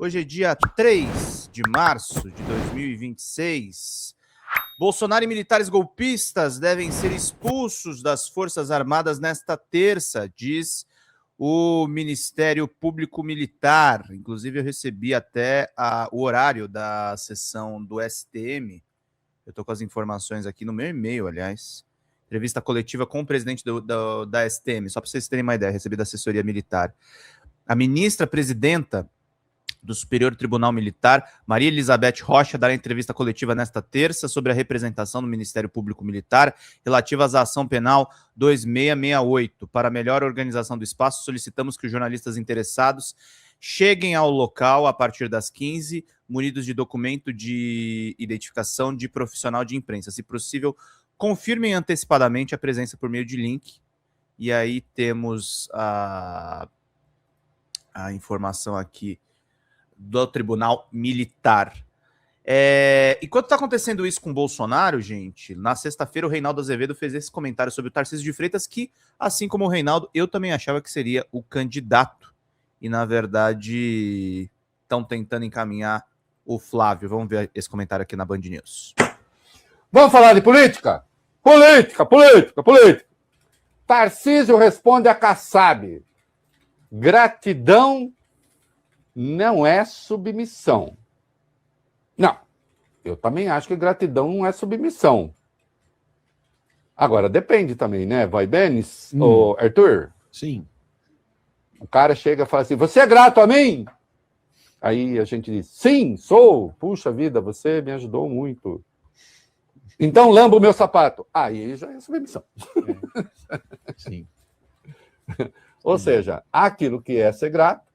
Hoje é dia 3 de março de 2026. Bolsonaro e militares golpistas devem ser expulsos das Forças Armadas nesta terça, diz o Ministério Público Militar. Inclusive, eu recebi até o horário da sessão do STM. Eu estou com as informações aqui no meu e-mail, aliás. Entrevista coletiva com o presidente da STM, só para vocês terem uma ideia, recebi da assessoria militar. A ministra presidenta do Superior Tribunal Militar, Maria Elizabeth Rocha, dará entrevista coletiva nesta terça sobre a representação do Ministério Público Militar relativas à ação penal 2668. Para melhor organização do espaço, solicitamos que os jornalistas interessados cheguem ao local a partir das 15, munidos de documento de identificação de profissional de imprensa. Se possível, confirmem antecipadamente a presença por meio de link. E aí temos a informação aqui do Tribunal Militar. Enquanto está acontecendo isso com o Bolsonaro, gente, na sexta-feira o Reinaldo Azevedo fez esse comentário sobre o Tarcísio de Freitas, que, assim como o Reinaldo, eu também achava que seria o candidato. E, na verdade, estão tentando encaminhar o Flávio. Vamos ver esse comentário aqui na Band News. Vamos falar de política? Política. Tarcísio responde a Kassab. Gratidão não é submissão. Não, eu também acho que gratidão não é submissão. Agora, depende também, né? Vai, Denis? Ou Arthur? Sim. O cara chega e fala assim, você é grato a mim? Aí a gente diz, sim, sou. Puxa vida, você me ajudou muito. Então lamba o meu sapato. Aí já é submissão. Sim. Ou seja, há aquilo que é ser grato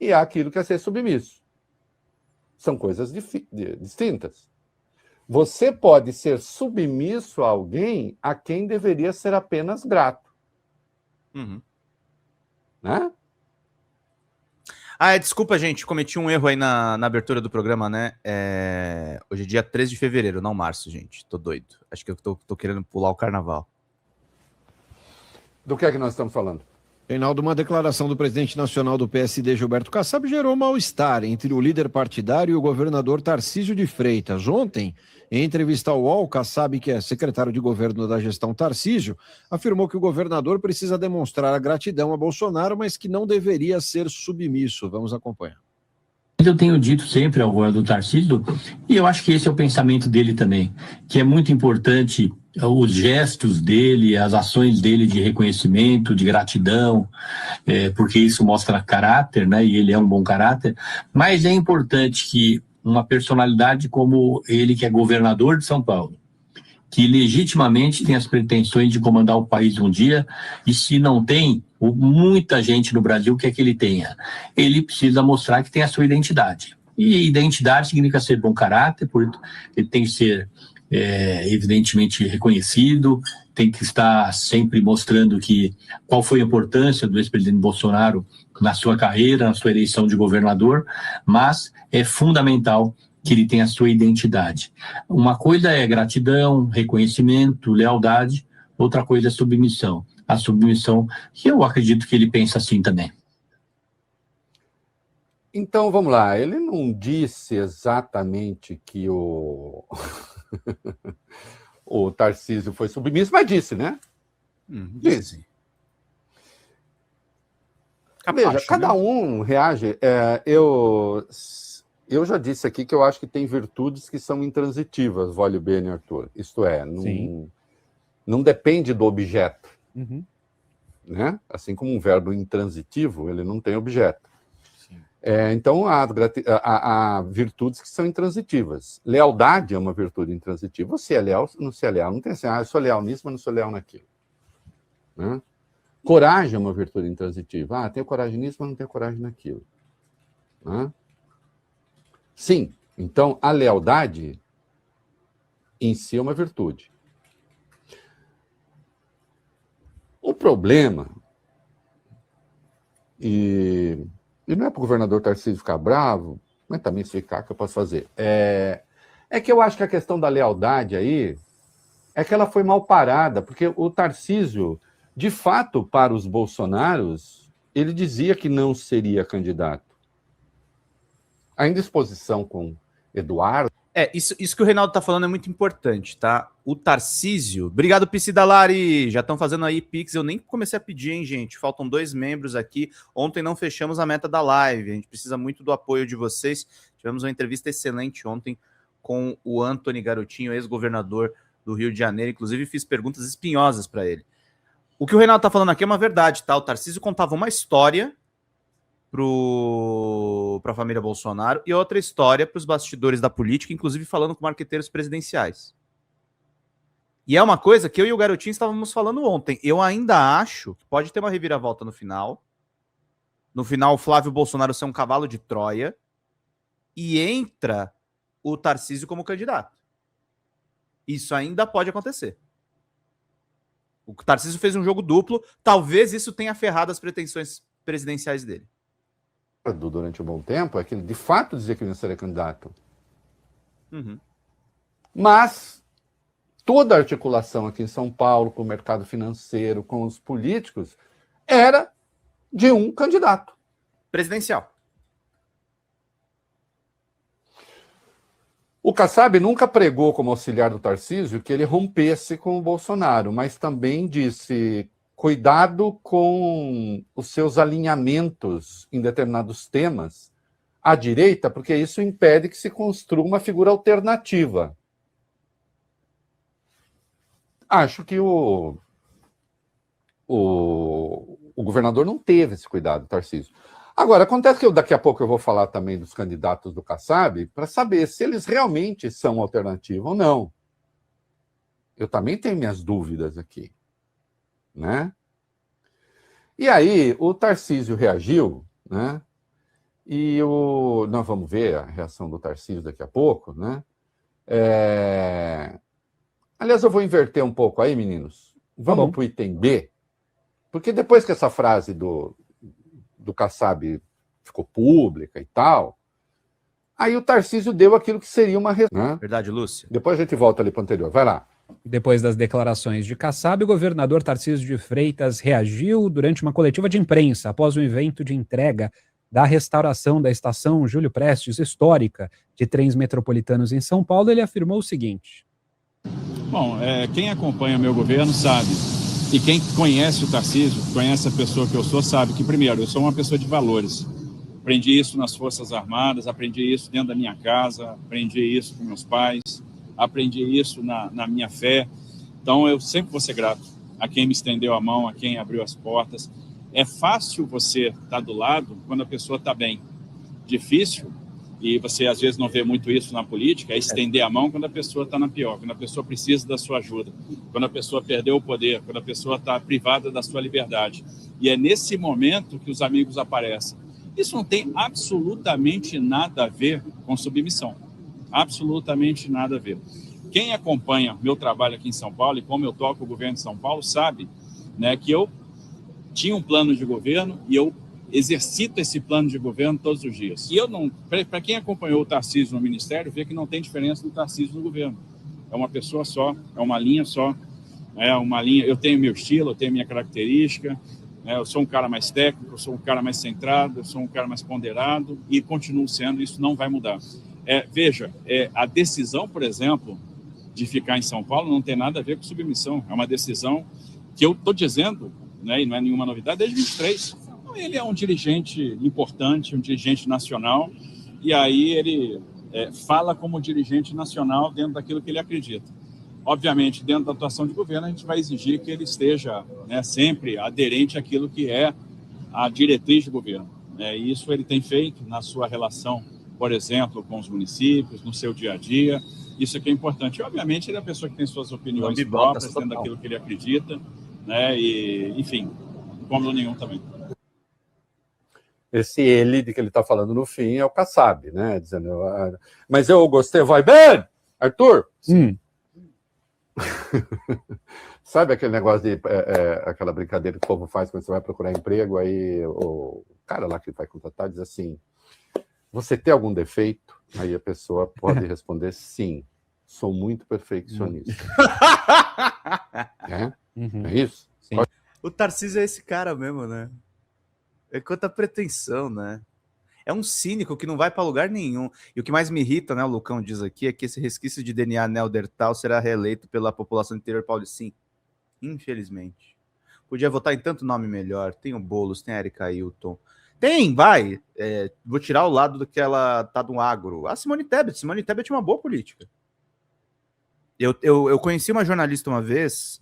e há aquilo que é ser submisso. São coisas distintas. Você pode ser submisso a alguém a quem deveria ser apenas grato. Uhum. Né? Desculpa, gente, cometi um erro aí na abertura do programa, né? Hoje é dia 13 de fevereiro, não março, gente. Tô doido. Acho que eu tô querendo pular o carnaval. Do que é que nós estamos falando? Reinaldo, uma declaração do presidente nacional do PSD, Gilberto Kassab, gerou mal-estar entre o líder partidário e o governador Tarcísio de Freitas. Ontem, em entrevista ao UOL, Kassab, que é secretário de governo da gestão Tarcísio, afirmou que o governador precisa demonstrar a gratidão a Bolsonaro, mas que não deveria ser submisso. Vamos acompanhar. Eu tenho dito sempre ao governador Tarcísio, e eu acho que esse é o pensamento dele também, que é muito importante os gestos dele, as ações dele de reconhecimento, de gratidão, porque isso mostra caráter, né? E ele é um bom caráter, mas é importante que uma personalidade como ele, que é governador de São Paulo, que legitimamente tem as pretensões de comandar o país um dia, e se não tem, muita gente no Brasil quer que ele tenha. Ele precisa mostrar que tem a sua identidade. E identidade significa ser bom caráter, ele tem que ser, evidentemente, reconhecido, tem que estar sempre mostrando qual foi a importância do ex-presidente Bolsonaro na sua carreira, na sua eleição de governador, mas é fundamental que ele tenha a sua identidade. Uma coisa é gratidão, reconhecimento, lealdade, outra coisa é submissão. A submissão, que eu acredito que ele pensa assim também. Então, vamos lá. Ele não disse exatamente que o Tarcísio foi submisso, mas disse, né? Disse. Veja, cada um reage. Eu já disse aqui que eu acho que tem virtudes que são intransitivas, Vólio Bene, Arthur. Isto é, não depende do objeto. Uhum. Né? Assim como um verbo intransitivo, ele não tem objeto. Então, há virtudes que são intransitivas. Lealdade é uma virtude intransitiva. Você é leal, não se é leal. Não tem assim, eu sou leal nisso, mas não sou leal naquilo. Né? Coragem é uma virtude intransitiva. Tenho coragem nisso, mas não tenho coragem naquilo. Né? Sim, então a lealdade em si é uma virtude. O problema, e não é para o governador Tarcísio ficar bravo, mas também se ficar, que eu posso fazer, é que eu acho que a questão da lealdade aí é que ela foi mal parada, porque o Tarcísio, de fato, para os bolsonaros, ele dizia que não seria candidato. A indisposição com Eduardo... Isso que o Reinaldo tá falando é muito importante, tá? O Tarcísio... Obrigado, Picidalari! Já estão fazendo aí Pix. Eu nem comecei a pedir, hein, gente? Faltam 2 membros aqui. Ontem não fechamos a meta da live. A gente precisa muito do apoio de vocês. Tivemos uma entrevista excelente ontem com o Antony Garotinho, ex-governador do Rio de Janeiro. Inclusive, fiz perguntas espinhosas para ele. O que o Reinaldo tá falando aqui é uma verdade, tá? O Tarcísio contava uma história para a família Bolsonaro e outra história para os bastidores da política, inclusive falando com marqueteiros presidenciais. E é uma coisa que eu e o Garotinho estávamos falando ontem. Eu ainda acho que pode ter uma reviravolta no final. No final, o Flávio Bolsonaro ser um cavalo de Troia e entra o Tarcísio como candidato. Isso ainda pode acontecer. O Tarcísio fez um jogo duplo. Talvez isso tenha ferrado as pretensões presidenciais dele. Durante um bom tempo é que ele de fato dizia que não seria candidato. Uhum. Mas toda a articulação aqui em São Paulo com o mercado financeiro, com os políticos, era de um candidato. Presidencial. O Kassab nunca pregou como auxiliar do Tarcísio que ele rompesse com o Bolsonaro, mas também disse... Cuidado com os seus alinhamentos em determinados temas à direita, porque isso impede que se construa uma figura alternativa. Acho que o governador não teve esse cuidado, Tarcísio. Agora, acontece que daqui a pouco eu vou falar também dos candidatos do Kassab para saber se eles realmente são alternativa ou não. Eu também tenho minhas dúvidas aqui. Né? E aí o Tarcísio reagiu, né? E nós vamos ver a reação do Tarcísio daqui a pouco, né? Aliás, eu vou inverter um pouco aí, meninos. Vamos para o item B, porque depois que essa frase do Kassab ficou pública e tal, aí o Tarcísio deu aquilo que seria uma... Né? Verdade, Lúcia. Depois a gente volta ali para o anterior. Vai lá. Depois das declarações de Kassab, o governador Tarcísio de Freitas reagiu durante uma coletiva de imprensa após o evento de entrega da restauração da estação Júlio Prestes, histórica, de trens metropolitanos em São Paulo. Ele afirmou o seguinte: Bom, quem acompanha meu governo sabe, e quem conhece o Tarcísio, conhece a pessoa que eu sou, sabe que, primeiro, eu sou uma pessoa de valores. Aprendi isso nas Forças Armadas, aprendi isso dentro da minha casa, aprendi isso com meus pais, aprendi isso na minha fé. Então, eu sempre vou ser grato a quem me estendeu a mão, a quem abriu as portas. É fácil você estar do lado quando a pessoa está bem. Difícil, e você às vezes não vê muito isso na política, é estender a mão quando a pessoa está na pior, quando a pessoa precisa da sua ajuda, quando a pessoa perdeu o poder, quando a pessoa está privada da sua liberdade. E é nesse momento que os amigos aparecem. Isso não tem absolutamente nada a ver com submissão. Absolutamente nada a ver. Quem acompanha meu trabalho aqui em São Paulo e como eu toco o governo de São Paulo sabe, né, que eu tinha um plano de governo e eu exercito esse plano de governo todos os dias. E eu não, para quem acompanhou o Tarcísio no Ministério, vê que não tem diferença do Tarcísio no governo. É uma pessoa só, é uma linha só, é uma linha. Eu tenho meu estilo, eu tenho minha característica. Eu sou um cara mais técnico, eu sou um cara mais centrado, eu sou um cara mais ponderado e continuo sendo. Isso não vai mudar. Veja, a decisão, por exemplo, de ficar em São Paulo não tem nada a ver com submissão. É uma decisão que eu estou dizendo, né, e não é nenhuma novidade, desde 23. Então, ele é um dirigente importante, um dirigente nacional, e aí ele fala como dirigente nacional dentro daquilo que ele acredita. Obviamente, dentro da atuação de governo, a gente vai exigir que ele esteja, né, sempre aderente àquilo que é a diretriz de governo. E isso ele tem feito na sua relação, por exemplo, com os municípios, no seu dia a dia. Isso aqui é importante. E, obviamente, ele é a pessoa que tem suas opiniões próprias, dentro daquilo que ele acredita, né? E, enfim, não como nenhum também. Esse ele de que ele está falando no fim é o Kassab, né? Dizendo, mas eu gostei, vai bem, Arthur? Sabe aquele negócio de aquela brincadeira que o povo faz quando você vai procurar emprego, aí o cara lá que vai contratar diz assim: você tem algum defeito? Aí a pessoa pode responder: sim, sou muito perfeccionista. É isso? Sim. O Tarcísio é esse cara mesmo, né? É quanta pretensão, né? É um cínico que não vai para lugar nenhum. E o que mais me irrita, né, o Lucão diz aqui, é que esse resquício de DNA neandertal será reeleito pela população do interior paulista. Sim, infelizmente. Podia votar em tanto nome melhor. Tem o Boulos, tem a Erika Hilton. Tem, vai. Vou tirar o lado do que ela tá do agro. A Simone Tebet. Simone Tebet é uma boa política. Eu conheci uma jornalista uma vez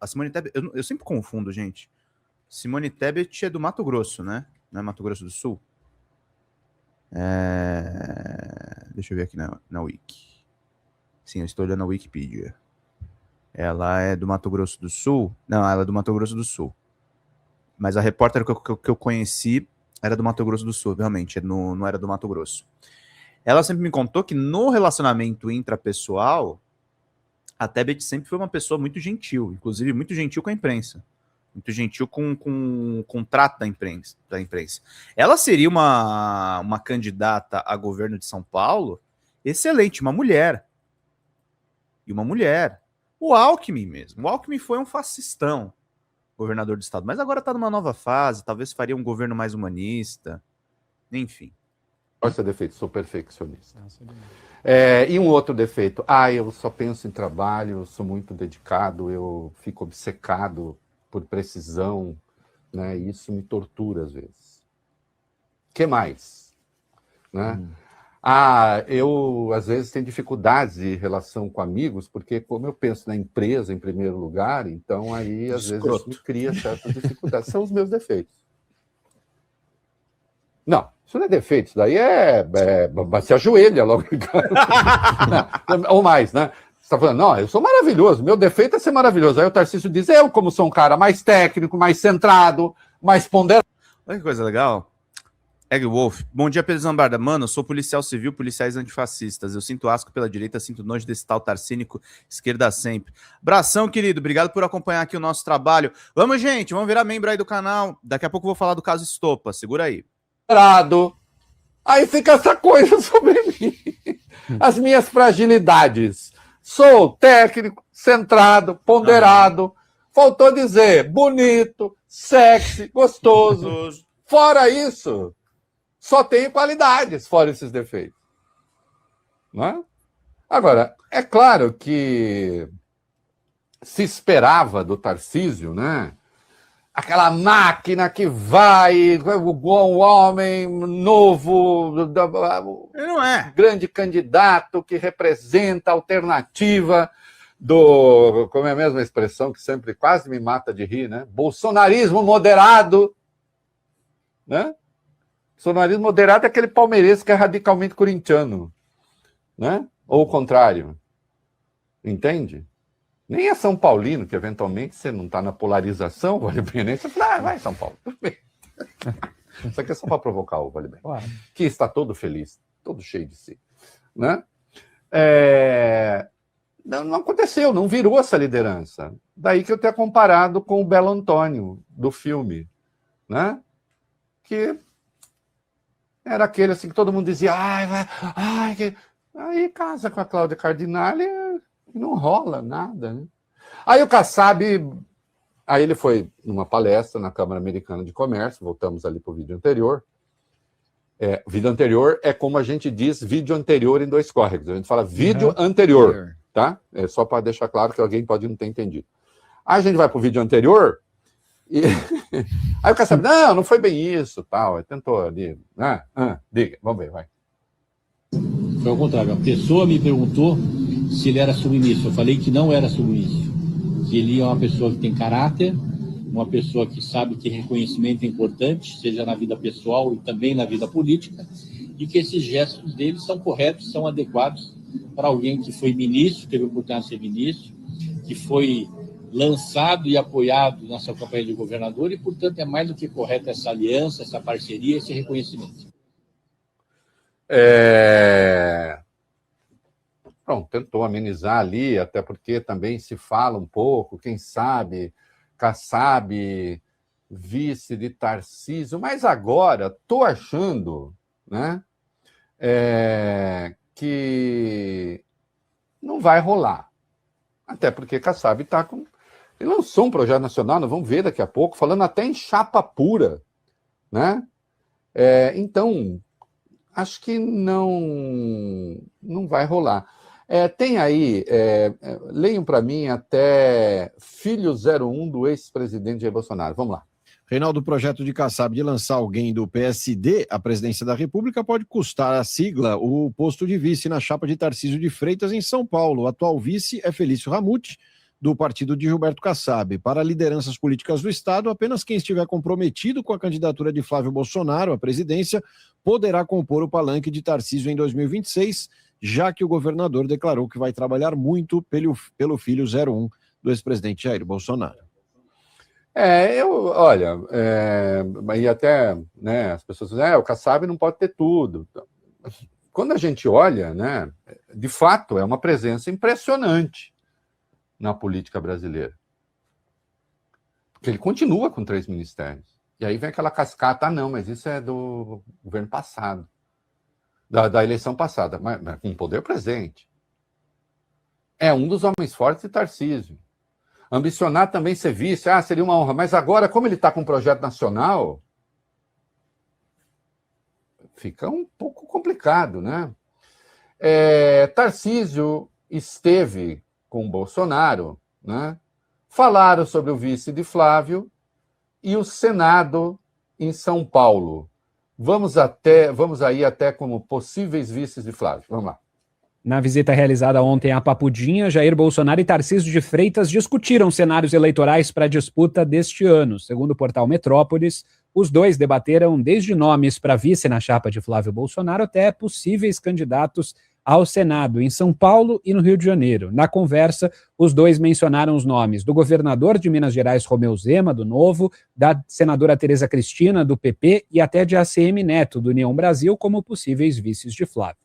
a Simone Tebet. Eu sempre confundo, gente. Simone Tebet é do Mato Grosso, né? Não é Mato Grosso do Sul? Deixa eu ver aqui na Wiki. Sim, eu estou olhando a Wikipedia. Ela é do Mato Grosso do Sul? Não, ela é do Mato Grosso do Sul. Mas a repórter que eu conheci era do Mato Grosso do Sul, realmente, não era do Mato Grosso. Ela sempre me contou que no relacionamento intrapessoal, a Tebet sempre foi uma pessoa muito gentil, inclusive muito gentil com a imprensa. Muito gentil com o trato da imprensa. Ela seria uma candidata a governo de São Paulo excelente, uma mulher. E uma mulher. O Alckmin mesmo. O Alckmin foi um fascistão, governador do estado. Mas agora está numa nova fase, talvez faria um governo mais humanista. Enfim. Qual é o seu defeito? Sou perfeccionista. E um outro defeito. Eu só penso em trabalho, eu sou muito dedicado, eu fico obcecado por precisão, né? E isso me tortura às vezes. O que mais? Né? Eu às vezes tenho dificuldades de relação com amigos, porque como eu penso na empresa em primeiro lugar, então aí às vezes isso me cria certas dificuldades. São os meus defeitos. Não, isso não é defeito, isso daí se ajoelha logo. Ou mais, né? Você está falando, não, eu sou maravilhoso, meu defeito é ser maravilhoso. Aí o Tarcísio diz, eu como sou um cara mais técnico, mais centrado, mais ponderado. Olha que coisa legal. Egg Wolf, bom dia, Pedro Zambarda. Mano, eu sou policial civil, policiais antifascistas. Eu sinto asco pela direita, sinto nojo desse tal Tarcínico, esquerda sempre. Abração, querido, obrigado por acompanhar aqui o nosso trabalho. Vamos, gente, vamos virar membro aí do canal. Daqui a pouco eu vou falar do caso Estopa, segura aí. Aí fica essa coisa sobre mim. As minhas fragilidades. Sou técnico, centrado, ponderado. Faltou dizer bonito, sexy, gostoso. Fora isso, só tenho qualidades, fora esses defeitos. Não é? Agora, é claro que se esperava do Tarcísio, né? Aquela máquina que vai, um homem novo, Ele não é. Grande candidato que representa a alternativa do, como é a mesma expressão que sempre quase me mata de rir, né? Bolsonarismo moderado, né? Bolsonarismo moderado é aquele palmeirense que é radicalmente corintiano, né? Ou o contrário, entende? Nem é São Paulino, que eventualmente você não está na polarização, Vale Bem, nem você fala, vai São Paulo. Isso aqui é só para provocar o Vale Bem. Claro. Que está todo feliz, todo cheio de si. Né? Não aconteceu, não virou essa liderança. Daí que eu tenho comparado com o Belo Antônio, do filme. Né? Que era aquele assim que todo mundo dizia, aí casa com a Cláudia Cardinale, não rola nada, né? Aí o Kassab, aí ele foi numa palestra na Câmara Americana de Comércio, voltamos ali para o vídeo anterior. Vídeo anterior é como a gente diz vídeo anterior em dois córregos. A gente fala vídeo anterior, tá? É só para deixar claro que alguém pode não ter entendido. Aí a gente vai para o vídeo anterior e aí o Kassab, não foi bem isso, tal. Ele tentou ali, né? Diga, vamos ver, vai. Foi ao contrário, a pessoa me perguntou se ele era submisso. Eu falei que não era submisso, que ele é uma pessoa que tem caráter, uma pessoa que sabe que reconhecimento é importante, seja na vida pessoal e também na vida política, e que esses gestos dele são corretos, são adequados para alguém que foi ministro, teve a oportunidade de ser ministro, que foi lançado e apoiado na sua campanha de governador, e, portanto, é mais do que correta essa aliança, essa parceria, esse reconhecimento. Pronto, tentou amenizar ali, até porque também se fala um pouco, quem sabe, Kassab, vice de Tarcísio, mas agora estou achando, né, que não vai rolar. Até porque Kassab está com... Ele lançou um projeto nacional, nós vamos ver daqui a pouco, falando até em chapa pura, né? Então, acho que não vai rolar. Tem aí, leiam para mim até filho 01 do ex-presidente Jair Bolsonaro. Vamos lá. Reinaldo, o projeto de Kassab de lançar alguém do PSD à presidência da República pode custar à sigla o posto de vice na chapa de Tarcísio de Freitas em São Paulo. O atual vice é Felício Ramute, do partido de Gilberto Kassab. Para lideranças políticas do Estado, apenas quem estiver comprometido com a candidatura de Flávio Bolsonaro à presidência poderá compor o palanque de Tarcísio em 2026, já que o governador declarou que vai trabalhar muito pelo filho 01 do ex-presidente Jair Bolsonaro. Olha, e até, né, as pessoas dizem, o Kassab não pode ter tudo. Quando a gente olha, né, de fato, é uma presença impressionante na política brasileira. Porque ele continua com 3 ministérios. E aí vem aquela cascata, não, mas isso é do governo passado, da eleição passada, mas com poder presente. É um dos homens fortes de Tarcísio. Ambicionar também ser vice, seria uma honra. Mas agora, como ele está com um projeto nacional, fica um pouco complicado, né? Tarcísio esteve com Bolsonaro, né? Falaram sobre o vice de Flávio e o Senado em São Paulo. Vamos aí até como possíveis vices de Flávio. Vamos lá. Na visita realizada ontem à Papudinha, Jair Bolsonaro e Tarcísio de Freitas discutiram cenários eleitorais para a disputa deste ano. Segundo o portal Metrópolis, os dois debateram desde nomes para vice na chapa de Flávio Bolsonaro até possíveis candidatos ao Senado em São Paulo e no Rio de Janeiro. Na conversa, os dois mencionaram os nomes do governador de Minas Gerais, Romeu Zema, do Novo, da senadora Tereza Cristina, do PP, e até de ACM Neto, do União Brasil, como possíveis vices de Flávio.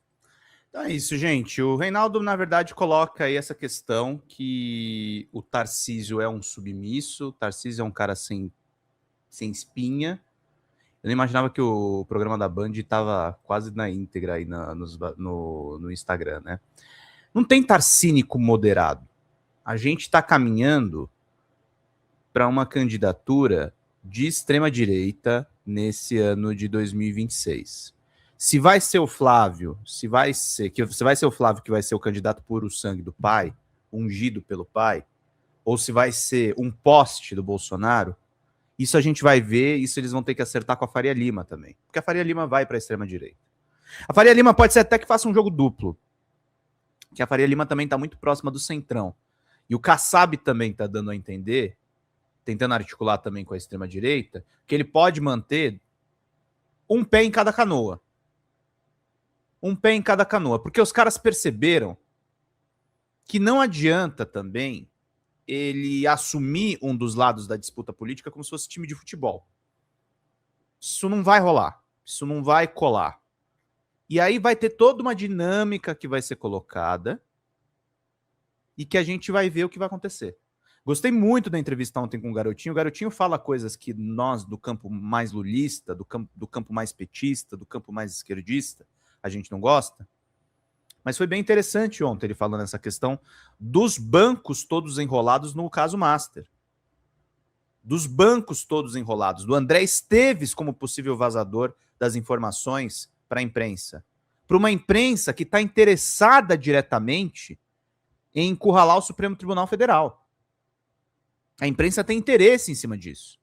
Então é isso, gente. O Reinaldo, na verdade, coloca aí essa questão que o Tarcísio é um submisso, o Tarcísio é um cara sem espinha. Eu não imaginava que o programa da Band estava quase na íntegra aí no Instagram, né? Não tem tarcínico moderado. A gente está caminhando para uma candidatura de extrema-direita nesse ano de 2026. Se vai ser o Flávio, se vai ser o Flávio que vai ser o candidato puro sangue do pai, ungido pelo pai, ou se vai ser um poste do Bolsonaro, isso a gente vai ver, isso eles vão ter que acertar com a Faria Lima também. Porque a Faria Lima vai para a extrema-direita. A Faria Lima pode ser até que faça um jogo duplo. Que a Faria Lima também está muito próxima do Centrão. E o Kassab também está dando a entender, tentando articular também com a extrema-direita, que ele pode manter um pé em cada canoa. Um pé em cada canoa. Porque os caras perceberam que não adianta também ele assumir um dos lados da disputa política como se fosse time de futebol. Isso não vai rolar. Isso não vai colar. E aí vai ter toda uma dinâmica que vai ser colocada e que a gente vai ver o que vai acontecer. Gostei muito da entrevista ontem com o Garotinho. O Garotinho fala coisas que nós, do campo mais lulista, do campo mais petista, do campo mais esquerdista, a gente não gosta. Mas foi bem interessante ontem ele falando essa questão dos bancos todos enrolados no caso Master. Dos bancos todos enrolados. Do André Esteves como possível vazador das informações para a imprensa. Para uma imprensa que está interessada diretamente em encurralar o Supremo Tribunal Federal. A imprensa tem interesse em cima disso.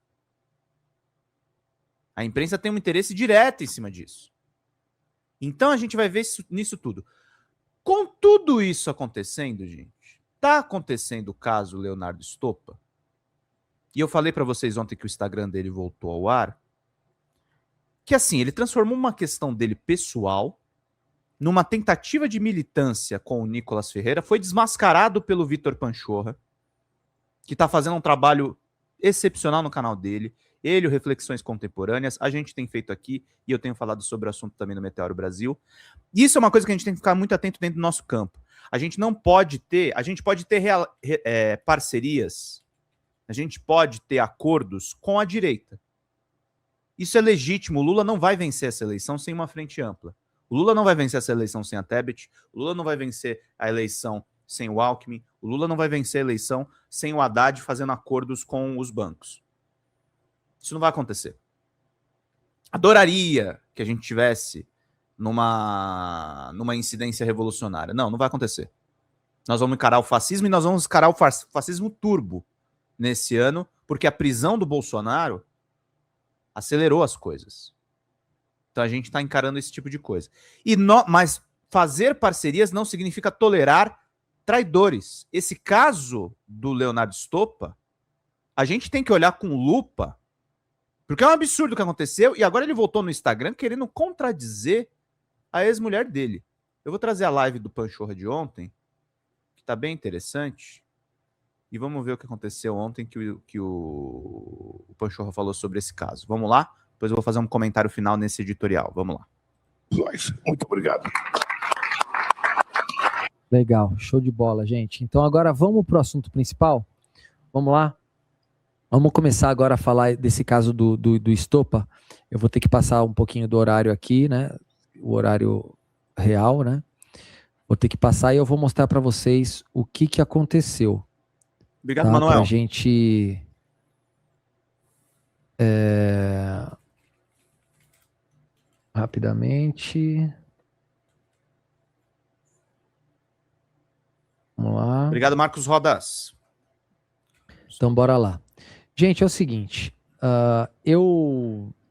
A imprensa tem um interesse direto em cima disso. Então a gente vai ver nisso tudo. Com tudo isso acontecendo, gente, tá acontecendo o caso Leonardo Stoppa. E eu falei para vocês ontem que o Instagram dele voltou ao ar. Que assim, ele transformou uma questão dele pessoal numa tentativa de militância com o Nicolas Ferreira. Foi desmascarado pelo Vitor Panchorra, que tá fazendo um trabalho excepcional no canal dele. Ele, o Reflexões Contemporâneas, a gente tem feito aqui, e eu tenho falado sobre o assunto também no Meteoro Brasil. Isso é uma coisa que a gente tem que ficar muito atento dentro do nosso campo. A gente não pode ter, a gente pode ter parcerias, a gente pode ter acordos com a direita. Isso é legítimo, o Lula não vai vencer essa eleição sem uma frente ampla. O Lula não vai vencer essa eleição sem a Tebet, o Lula não vai vencer a eleição sem o Alckmin, o Lula não vai vencer a eleição sem o Haddad fazendo acordos com os bancos. Isso não vai acontecer. Adoraria que a gente tivesse numa incidência revolucionária. Não vai acontecer. Nós vamos encarar o fascismo e nós vamos encarar o fascismo turbo nesse ano, porque a prisão do Bolsonaro acelerou as coisas. Então a gente está encarando esse tipo de coisa. Mas fazer parcerias não significa tolerar traidores. Esse caso do Leonardo Stoppa, a gente tem que olhar com lupa, porque é um absurdo o que aconteceu, e agora ele voltou no Instagram querendo contradizer a ex-mulher dele. Eu vou trazer a live do Panchorra de ontem, que está bem interessante, e vamos ver o que aconteceu ontem que o Panchorra falou sobre esse caso. Vamos lá? Depois eu vou fazer um comentário final nesse editorial. Vamos lá. Muito obrigado. Legal, show de bola, gente. Então agora vamos para o assunto principal? Vamos lá? Vamos começar agora a falar desse caso do Stoppa. Eu vou ter que passar um pouquinho do horário aqui, né? O horário real, né? Vou ter que passar e eu vou mostrar para vocês o que aconteceu. Obrigado, Manuel. Pra gente... Rapidamente... Vamos lá. Obrigado, Marcos Rodas. Então, bora lá. Gente, é o seguinte.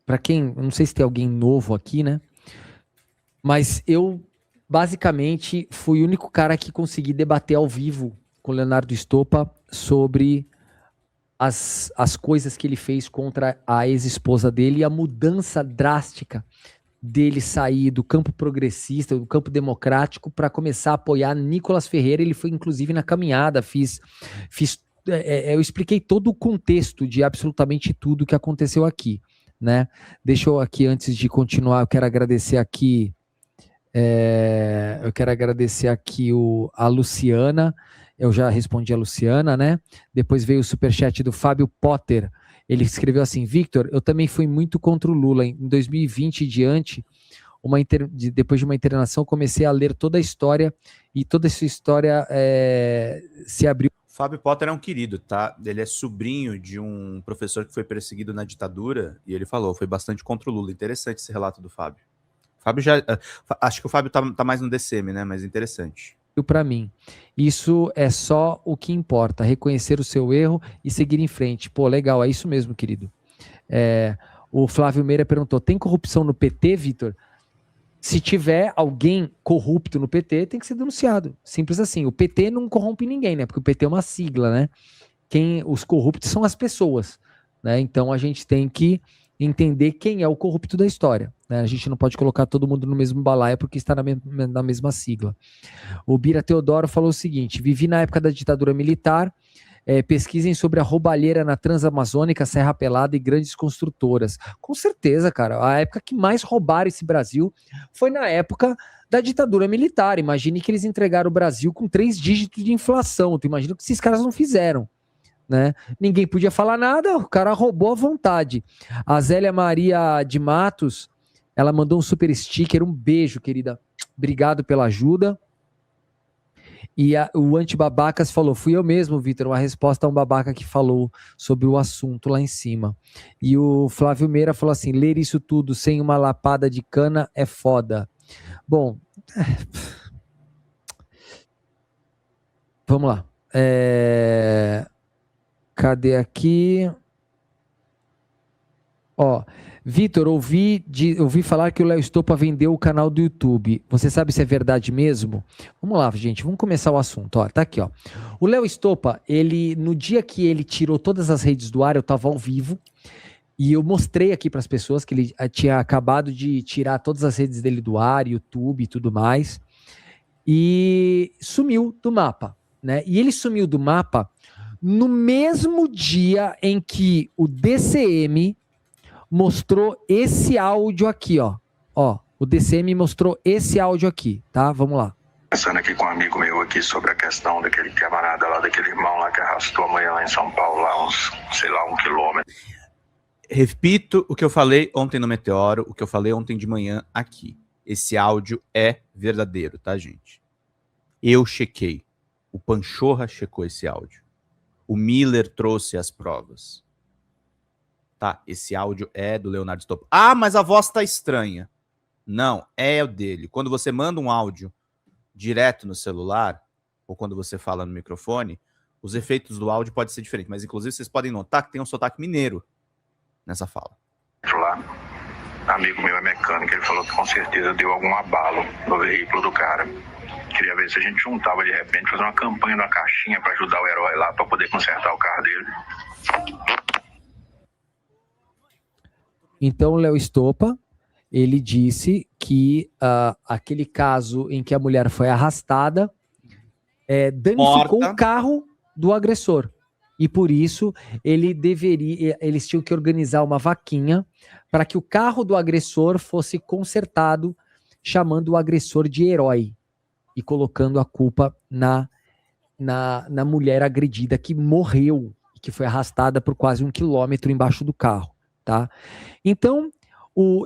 Para quem... Não sei se tem alguém novo aqui, né? Mas eu, basicamente, fui o único cara que consegui debater ao vivo com o Leonardo Stoppa sobre as coisas que ele fez contra a ex-esposa dele e a mudança drástica dele sair do campo progressista, do campo democrático, para começar a apoiar Nicolas Ferreira. Ele foi, inclusive, na caminhada, eu expliquei todo o contexto de absolutamente tudo que aconteceu aqui, né? Deixa eu aqui, antes de continuar, eu quero agradecer aqui a Luciana. Eu já respondi a Luciana, né? Depois veio o superchat do Fábio Potter. Ele escreveu assim: Victor, eu também fui muito contra o Lula. Em 2020 e diante, depois de uma internação, comecei a ler toda a história e toda essa história se abriu. Fábio Potter é um querido, tá? Ele é sobrinho de um professor que foi perseguido na ditadura e ele falou, foi bastante contra o Lula. Interessante esse relato do Fábio. Acho que o Fábio tá mais no DCM, né? Mas interessante. Para mim, isso é só o que importa, reconhecer o seu erro e seguir em frente. Pô, legal, é isso mesmo, querido. O Flávio Meira perguntou, tem corrupção no PT, Vitor? Se tiver alguém corrupto no PT, tem que ser denunciado. Simples assim. O PT não corrompe ninguém, né? Porque o PT é uma sigla, né? Os corruptos são as pessoas, né? Então a gente tem que entender quem é o corrupto da história, né? A gente não pode colocar todo mundo no mesmo balaio porque está na mesma sigla. O Bira Teodoro falou o seguinte: vivi na época da ditadura militar, pesquisem sobre a roubalheira na Transamazônica, Serra Pelada e grandes construtoras. Com certeza, cara, a época que mais roubaram esse Brasil foi na época da ditadura militar. Imagine que eles entregaram o Brasil com 3 dígitos de inflação. Tu imagina o que esses caras não fizeram, né? Ninguém podia falar nada, o cara roubou à vontade. A Zélia Maria de Matos, ela mandou um super sticker, um beijo, querida. Obrigado pela ajuda. E o Antibabacas falou, fui eu mesmo, Vitor, uma resposta a um babaca que falou sobre o assunto lá em cima. E o Flávio Meira falou assim, ler isso tudo sem uma lapada de cana é foda. Bom, vamos lá. Cadê aqui? Ó, Vitor, ouvi falar que o Léo Stoppa vendeu o canal do YouTube. Você sabe se é verdade mesmo? Vamos lá, gente, vamos começar o assunto. Ó, tá aqui, ó. O Léo Stoppa, no dia que ele tirou todas as redes do ar, eu estava ao vivo, e eu mostrei aqui para as pessoas que ele tinha acabado de tirar todas as redes dele do ar, YouTube e tudo mais, e sumiu do mapa, né? E ele sumiu do mapa no mesmo dia em que o DCM mostrou esse áudio aqui, ó. Ó, o DCM mostrou esse áudio aqui, tá? Vamos lá. Pensando aqui com um amigo meu aqui sobre a questão daquele camarada lá, daquele irmão lá que arrastou a mulher lá em São Paulo, lá uns, sei lá, 1 quilômetro. Repito o que eu falei ontem no Meteoro, o que eu falei ontem de manhã aqui. Esse áudio é verdadeiro, tá, gente? Eu chequei. O Panchorra checou esse áudio. O Miller trouxe as provas. tá? Esse áudio é do Leonardo Estopa. Ah, mas a voz tá estranha. Não, é o dele. Quando você manda um áudio direto no celular, ou quando você fala no microfone, os efeitos do áudio podem ser diferentes. Mas, inclusive, vocês podem notar que tem um sotaque mineiro nessa fala. Lá, amigo meu é mecânico, ele falou que com certeza deu algum abalo no veículo do cara. Queria ver se a gente juntava de repente, fazer uma campanha de uma caixinha para ajudar o herói lá, para poder consertar o carro dele. Então, o Léo Estopa, ele disse que aquele caso em que a mulher foi arrastada danificou Morta. o carro do agressor. E por isso eles tinham que organizar uma vaquinha para que o carro do agressor fosse consertado, chamando o agressor de herói e colocando a culpa na mulher agredida que morreu, que foi arrastada por quase 1 quilômetro embaixo do carro, tá? Então,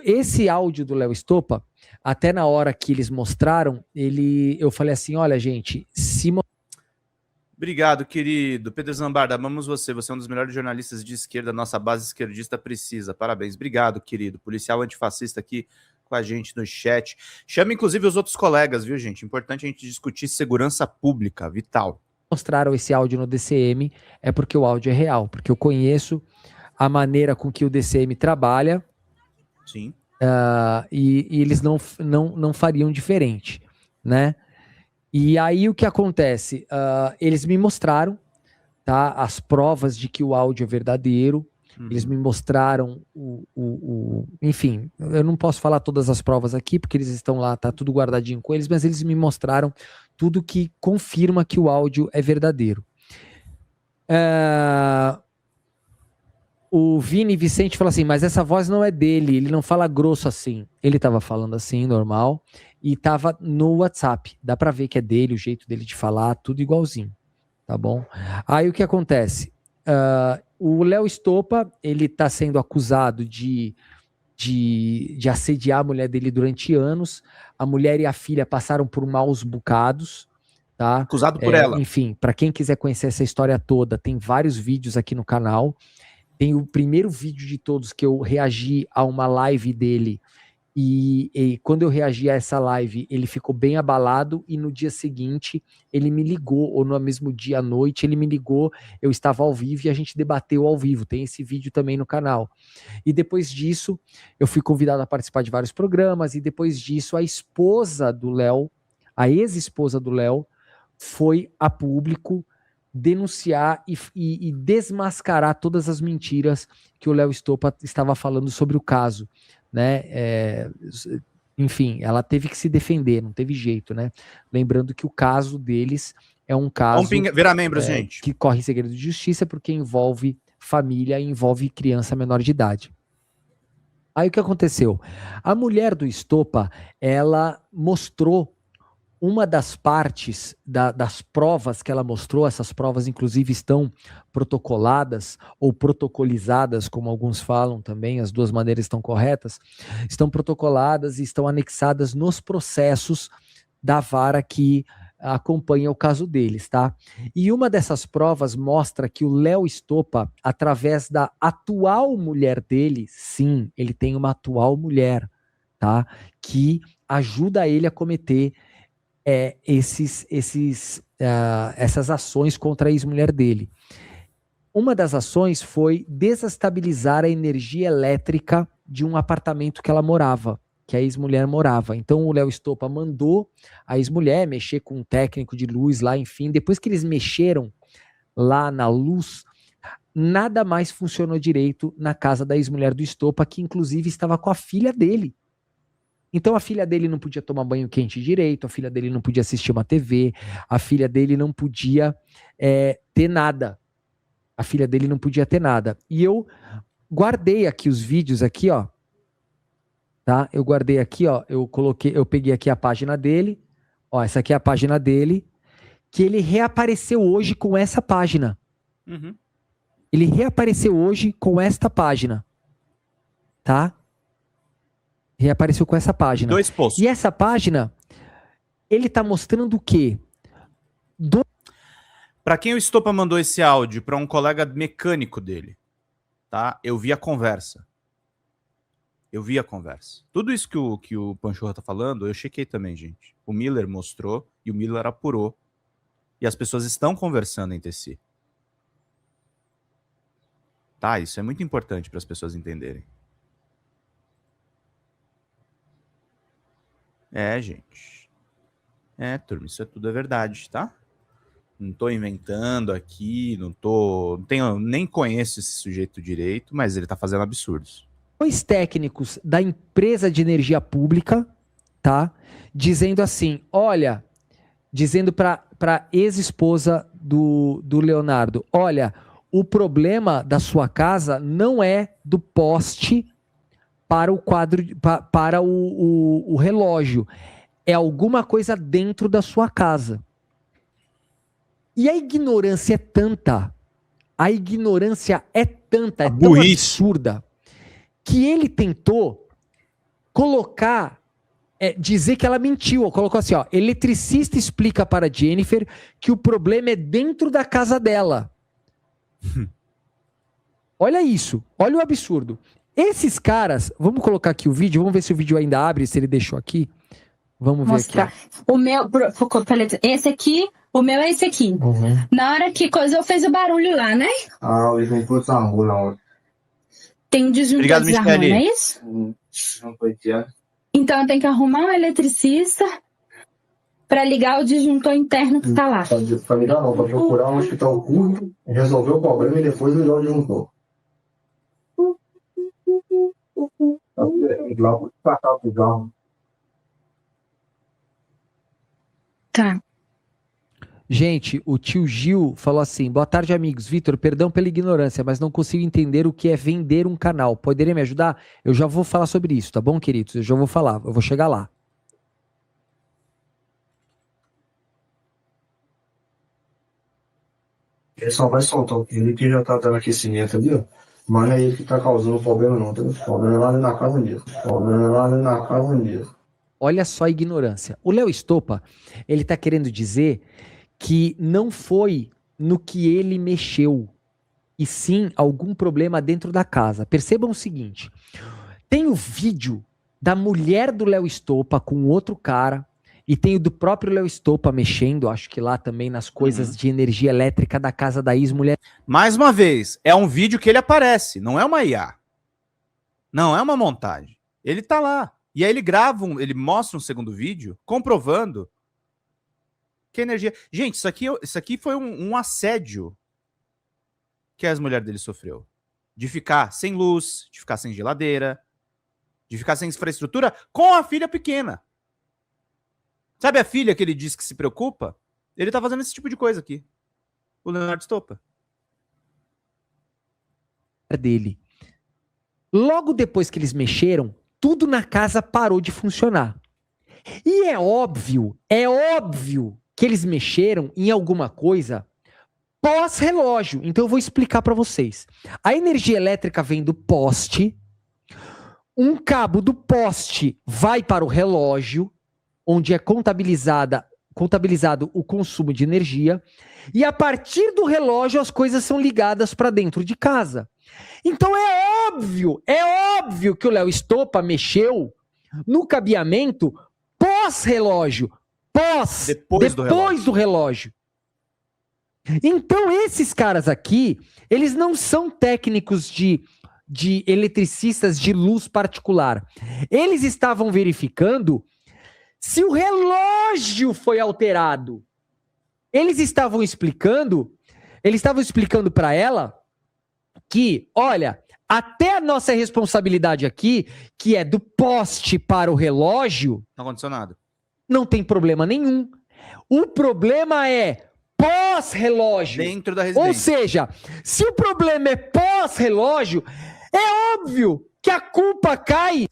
esse áudio do Léo Estopa, até na hora que eles mostraram, eu falei assim, olha, gente, Obrigado, querido. Pedro Zambarda, amamos você. Você é um dos melhores jornalistas de esquerda. Nossa base esquerdista precisa. Parabéns. Obrigado, querido. Policial antifascista aqui com a gente no chat. Chama, inclusive, os outros colegas, viu, gente? Importante a gente discutir segurança pública, vital. mostraram esse áudio no DCM, é porque o áudio é real, porque eu conheço a maneira com que o DCM trabalha. Sim. E eles não fariam diferente, né? E aí o que acontece? Eles me mostraram, tá, as provas de que o áudio é verdadeiro. Eles me mostraram enfim, eu não posso falar todas as provas aqui, porque eles estão lá, tá tudo guardadinho com eles, mas eles me mostraram tudo que confirma que o áudio é verdadeiro. O Vini Vicente falou assim, mas essa voz não é dele, ele não fala grosso assim. Ele estava falando assim, normal, e estava no WhatsApp. Dá para ver que é dele, o jeito dele de falar, tudo igualzinho, tá bom? Aí o que acontece? O Léo Estopa, ele está sendo acusado de assediar a mulher dele durante anos. A mulher e a filha passaram por maus bocados, tá? Acusado por ela. Enfim, para quem quiser conhecer essa história toda, tem vários vídeos aqui no canal. Tem o primeiro vídeo de todos que eu reagi a uma live dele, e quando eu reagi a essa live, ele ficou bem abalado, e no dia seguinte ele me ligou, ou no mesmo dia à noite ele me ligou, eu estava ao vivo e a gente debateu ao vivo, tem esse vídeo também no canal. E depois disso, eu fui convidado a participar de vários programas, e depois disso a esposa do Léo, a ex-esposa do Léo, foi a público denunciar e desmascarar todas as mentiras que o Léo Estopa estava falando sobre o caso, né? Enfim, ela teve que se defender, não teve jeito, né? Lembrando que o caso deles é um caso virar membros, gente, que corre em segredo de justiça, porque envolve família e envolve criança menor de idade. Aí o que aconteceu? A mulher do Estopa, ela mostrou uma das partes das provas que ela mostrou. Essas provas, inclusive, estão protocoladas ou protocolizadas, como alguns falam também, as duas maneiras estão corretas, estão protocoladas e estão anexadas nos processos da vara que acompanha o caso deles, tá? E uma dessas provas mostra que o Léo Estopa, através da atual mulher dele, sim, ele tem uma atual mulher, tá? Que ajuda ele a cometer essas ações contra a ex-mulher dele. Uma das ações foi desestabilizar a energia elétrica de um apartamento que ela morava, que a ex-mulher morava. Então o Léo Estopa mandou a ex-mulher mexer com um técnico de luz lá, enfim. Depois que eles mexeram lá na luz, nada mais funcionou direito na casa da ex-mulher do Estopa, que inclusive estava com a filha dele. Então a filha dele não podia tomar banho quente direito, a filha dele não podia assistir uma TV, a filha dele não podia ter nada. A filha dele não podia ter nada. E eu guardei aqui os vídeos aqui, ó. Tá? Eu guardei aqui, ó. Eu peguei aqui a página dele. Ó, essa aqui é a página dele, que ele reapareceu hoje com essa página. Uhum. Ele reapareceu hoje com esta página. Tá? Reapareceu com essa página. 2 posts. E essa página, ele tá mostrando o quê? Para quem o Estopa mandou esse áudio? Para um colega mecânico dele. tá? Eu vi a conversa. Tudo isso que o Panchorra tá falando, eu chequei também, gente. O Miller mostrou e o Miller apurou. E as pessoas estão conversando entre si. Tá? Isso é muito importante para as pessoas entenderem. Gente. Turma, isso tudo é verdade, tá? Não tô inventando aqui, nem conheço esse sujeito direito, mas ele tá fazendo absurdos. Dois técnicos da empresa de energia pública, tá? Dizendo assim, olha, dizendo para ex-esposa do Leonardo, olha, o problema da sua casa não é do poste para o quadro, para o relógio, é alguma coisa dentro da sua casa. E a ignorância é tanta, é tão absurda, que ele tentou colocar, dizer que ela mentiu. Colocou assim, ó, eletricista explica para Jennifer que o problema é dentro da casa dela. Olha isso, olha o absurdo. Esses caras, vamos colocar aqui o vídeo, vamos ver se o vídeo ainda abre, se ele deixou aqui. Vamos ver aqui. O meu, esse aqui, o meu é esse aqui. Uhum. Na hora que coisa eu fez o barulho lá, né? Ah, eles vão puxar a rola. Tem um disjuntor Obrigado, desarmando, Michele. não é isso? Não foi dia. Então eu tenho que arrumar um eletricista para ligar o disjuntor interno que tá lá. Pra ligar não, pra procurar um hospital curto, resolver o problema e depois ligar o disjuntor. Lá vou passar o carro. Tá. Gente, o tio Gil falou assim, boa tarde, amigos. Vitor, perdão pela ignorância, mas não consigo entender o que é vender um canal. Poderia me ajudar? Eu já vou falar sobre isso, tá bom, queridos? Eu já vou falar, eu vou chegar lá. Ele só vai soltar o ele que já tá dando aquecimento ali, ó. Mas não é ele que tá causando problema não, tá? O problema é lá na casa mesmo. Olha só a ignorância. O Léo Stoppa, ele tá querendo dizer que não foi no que ele mexeu, e sim algum problema dentro da casa. Percebam o seguinte, tem o vídeo da mulher do Léo Stoppa com outro cara, e tem o do próprio Léo Stoppa mexendo, acho que lá também nas coisas de energia elétrica da casa da ex-mulher. Mais uma vez, é um vídeo que ele aparece, não é uma IA. Não é uma montagem. Ele tá lá. E aí ele mostra um segundo vídeo comprovando que a energia... Gente, isso aqui foi um assédio que as mulheres dele sofreu. De ficar sem luz, de ficar sem geladeira, de ficar sem infraestrutura com a filha pequena. Sabe a filha que ele diz que se preocupa? Ele tá fazendo esse tipo de coisa aqui. O Leonardo Stoppa. Dele. Logo depois que eles mexeram, tudo na casa parou de funcionar. E é óbvio que eles mexeram em alguma coisa pós-relógio. Então eu vou explicar para vocês. A energia elétrica vem do poste, um cabo do poste vai para o relógio, onde é contabilizado o consumo de energia, e a partir do relógio as coisas são ligadas para dentro de casa. Então é óbvio que o Léo Stoppa mexeu no cabeamento pós-relógio, depois do relógio. Então esses caras aqui, eles não são técnicos de eletricistas de luz particular. Eles estavam verificando se o relógio foi alterado. Eles estavam explicando para ela que, olha, até a nossa responsabilidade aqui, que é do poste para o relógio, Não aconteceu nada. não tem problema nenhum. O problema é pós-relógio. Dentro da residência. Ou seja, se o problema é pós-relógio, é óbvio que a culpa cai. Deixa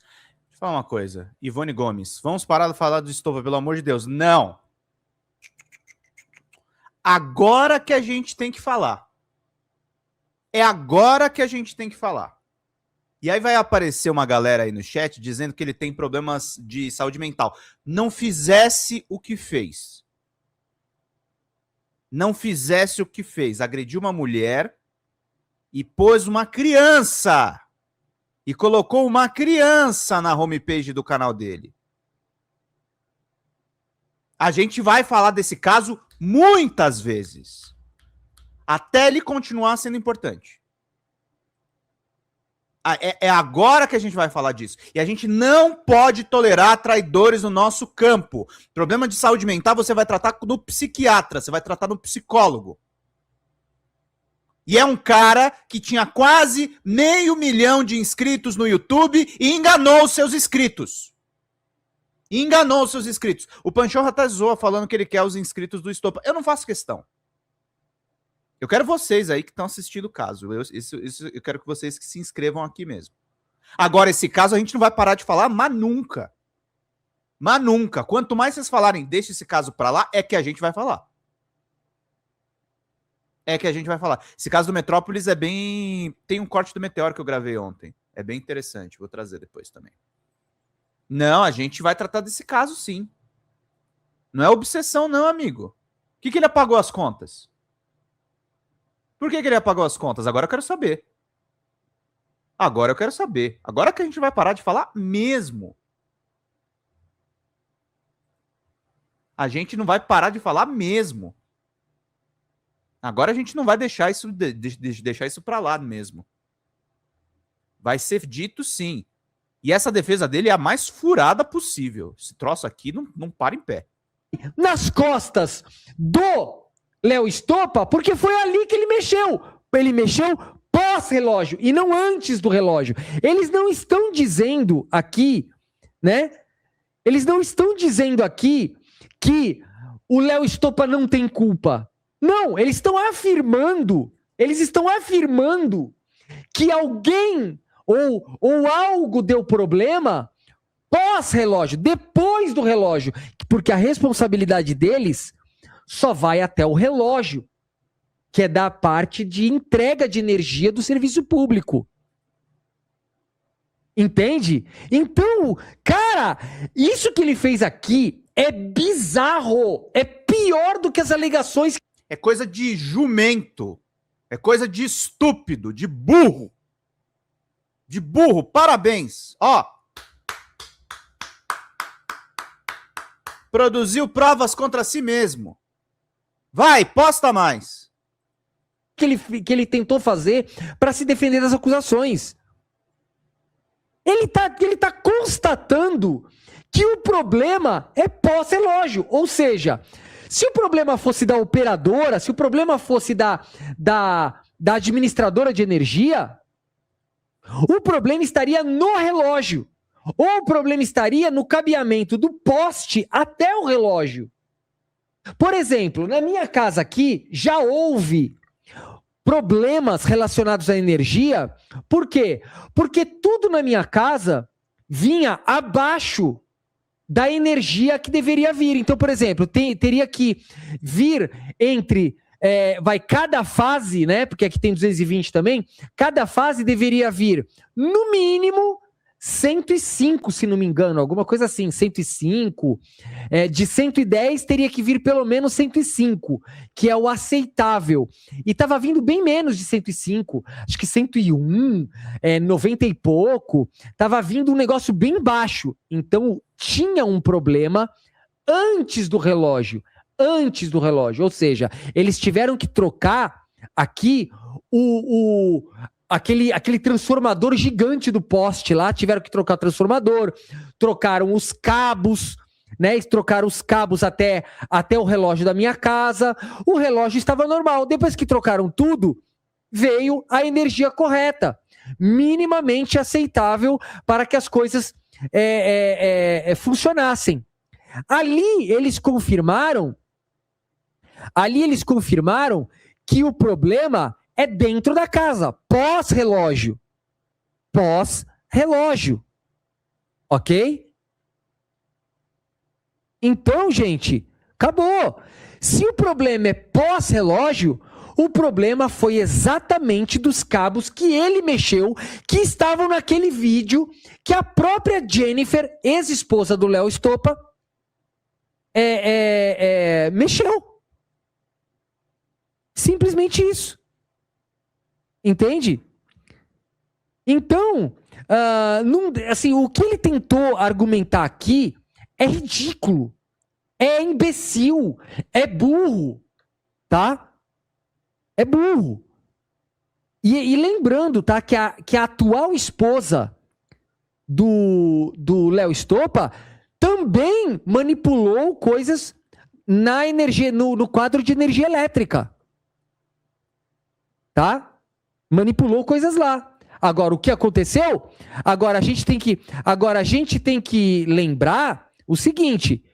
eu falar uma coisa. Ivone Gomes, vamos parar de falar do Stoppa, pelo amor de Deus. Não. Agora que a gente tem que falar. É agora que a gente tem que falar. E aí vai aparecer uma galera aí no chat dizendo que ele tem problemas de saúde mental. Não fizesse o que fez. Não fizesse o que fez. Agrediu uma mulher e pôs uma criança e colocou uma criança na homepage do canal dele. A gente vai falar desse caso muitas vezes, até ele continuar sendo importante. É agora que a gente vai falar disso. E a gente não pode tolerar traidores no nosso campo. Problema de saúde mental você vai tratar no psiquiatra, você vai tratar no psicólogo. E é um cara que tinha quase 500 mil de inscritos no YouTube e enganou os seus inscritos. O Panchorra até zoa falando que ele quer os inscritos do Estopa. Eu não faço questão. Eu quero vocês aí que estão assistindo o caso. Eu quero que vocês que se inscrevam aqui mesmo. Agora, esse caso a gente não vai parar de falar, mas nunca. Mas nunca. Quanto mais vocês falarem, deixa esse caso pra lá, é que a gente vai falar. Esse caso do Metrópolis é bem... Tem um corte do Meteoro que eu gravei ontem. É bem interessante. Vou trazer depois também. Não, a gente vai tratar desse caso, sim. Não é obsessão, não, amigo. O que ele apagou as contas? Por que ele apagou as contas? Agora eu quero saber. Agora que a gente vai parar de falar mesmo. A gente não vai parar de falar mesmo. Agora a gente não vai deixar isso, deixar isso pra lá mesmo. Vai ser dito sim. E essa defesa dele é a mais furada possível. Esse troço aqui não para em pé. Nas costas do Léo Estopa, porque foi ali que ele mexeu. Ele mexeu pós-relógio e não antes do relógio. Eles não estão dizendo aqui, né? Eles não estão dizendo aqui que o Léo Estopa não tem culpa. Não, eles estão afirmando que alguém ou algo deu problema pós-relógio, depois do relógio, porque a responsabilidade deles só vai até o relógio, que é da parte de entrega de energia do serviço público. Entende? Então, cara, isso que ele fez aqui é bizarro, é pior do que as alegações. É coisa de jumento, é coisa de estúpido, de burro. De burro, parabéns. Ó. Produziu provas contra si mesmo. Vai, posta mais. Que ele tentou fazer para se defender das acusações. Ele tá constatando que o problema é pós-relógio. Ou seja, se o problema fosse da operadora, se o problema fosse da administradora de energia, o problema estaria no relógio. Ou o problema estaria no cabeamento do poste até o relógio. Por exemplo, na minha casa aqui já houve problemas relacionados à energia. Por quê? Porque tudo na minha casa vinha abaixo da energia que deveria vir. Então, por exemplo, teria que vir entre... cada fase, né? Porque aqui tem 220 também. Cada fase deveria vir, no mínimo, 105, se não me engano, alguma coisa assim, 105. De 110 teria que vir pelo menos 105, que é o aceitável. E estava vindo bem menos de 105, acho que 101, 90 e pouco. Estava vindo um negócio bem baixo. Então, tinha um problema antes do relógio. Ou seja, eles tiveram que trocar aqui aquele transformador gigante do poste lá, tiveram que trocar o transformador, trocaram os cabos, né? Trocaram os cabos até o relógio da minha casa. O relógio estava normal. Depois que trocaram tudo, veio a energia correta, minimamente aceitável para que as coisas funcionassem. Ali eles confirmaram que o problema é dentro da casa, pós-relógio. Ok? Então, gente, acabou. Se o problema é pós-relógio, o problema foi exatamente dos cabos que ele mexeu, que estavam naquele vídeo que a própria Jennifer, ex-esposa do Léo Estopa, mexeu. Simplesmente isso. Entende? Então, assim, o que ele tentou argumentar aqui é ridículo, é imbecil, é burro, tá? É burro. E lembrando, tá, que a atual esposa do Léo Stoppa também manipulou coisas na energia, no quadro de energia elétrica. Tá? Manipulou coisas lá. Agora, o que aconteceu? Agora a gente tem que lembrar o seguinte,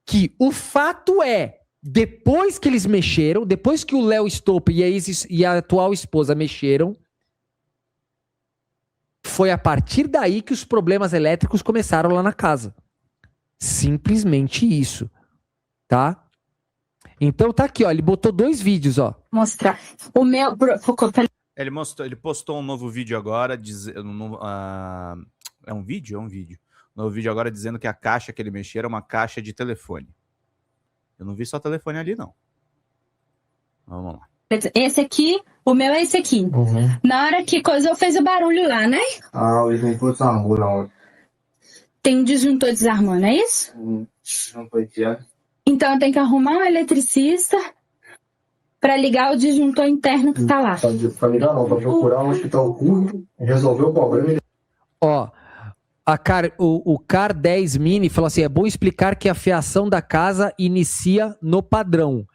que o fato é, depois que eles mexeram, depois que o Léo Stoppa e a atual esposa mexeram, foi a partir daí que os problemas elétricos começaram lá na casa. Simplesmente isso, tá? Então tá aqui, ó, ele botou 2 vídeos, ó. Mostrar. O meu... Ele postou um novo vídeo agora, é um vídeo? É um vídeo. Um novo vídeo agora dizendo que a caixa que ele mexeu era uma caixa de telefone. Eu não vi só telefone ali, não. Vamos lá. Esse aqui, o meu é esse aqui. Na hora que coisou, fez o barulho lá, né? Tem um disjuntor desarmando, é isso? Então eu tenho que arrumar um eletricista para ligar o disjuntor interno que tá lá. Pra ligar não, pra procurar um hospital público e resolver o problema. Ó, o CAR 10 Mini falou assim, é bom explicar que a fiação da casa inicia no padrão.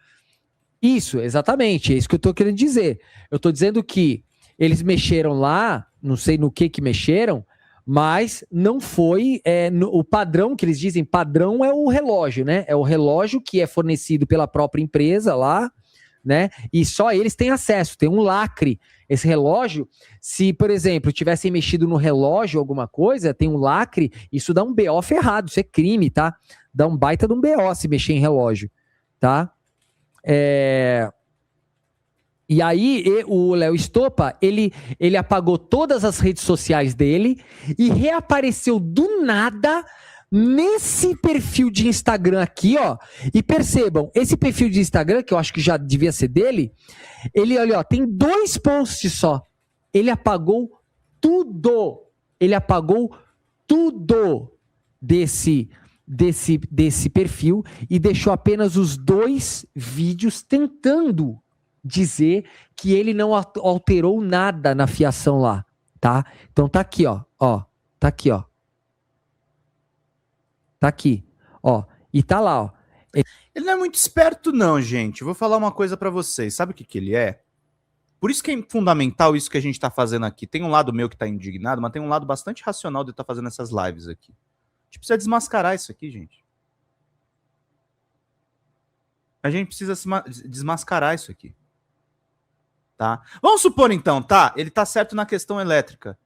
Isso, exatamente, é isso que eu tô querendo dizer. Eu tô dizendo que eles mexeram lá, não sei no que mexeram, mas não foi o padrão que eles dizem, padrão é o relógio, né? É o relógio que é fornecido pela própria empresa lá, né? E só eles têm acesso, tem um lacre. Esse relógio, se, por exemplo, tivessem mexido no relógio alguma coisa, tem um lacre, isso dá um BO ferrado, isso é crime, tá? Dá um baita de um BO se mexer em relógio, tá? E aí, o Léo Stoppa, ele apagou todas as redes sociais dele e reapareceu do nada nesse perfil de Instagram aqui, ó. E percebam, esse perfil de Instagram, que eu acho que já devia ser dele, ele, olha, ó, tem 2 posts só. Ele apagou tudo. Ele apagou tudo desse perfil e deixou apenas os 2 vídeos tentando dizer que ele não alterou nada na fiação lá, tá? Então tá aqui, ó, tá aqui, ó. Tá aqui, ó, e tá lá, ó. Ele não é muito esperto não, gente. Vou falar uma coisa pra vocês. Sabe o que ele é? Por isso que é fundamental isso que a gente tá fazendo aqui. Tem um lado meu que tá indignado, mas tem um lado bastante racional de eu estar fazendo essas lives aqui. A gente precisa desmascarar isso aqui, gente. A gente precisa desmascarar isso aqui. Tá? Vamos supor então, tá? Ele tá certo na questão elétrica.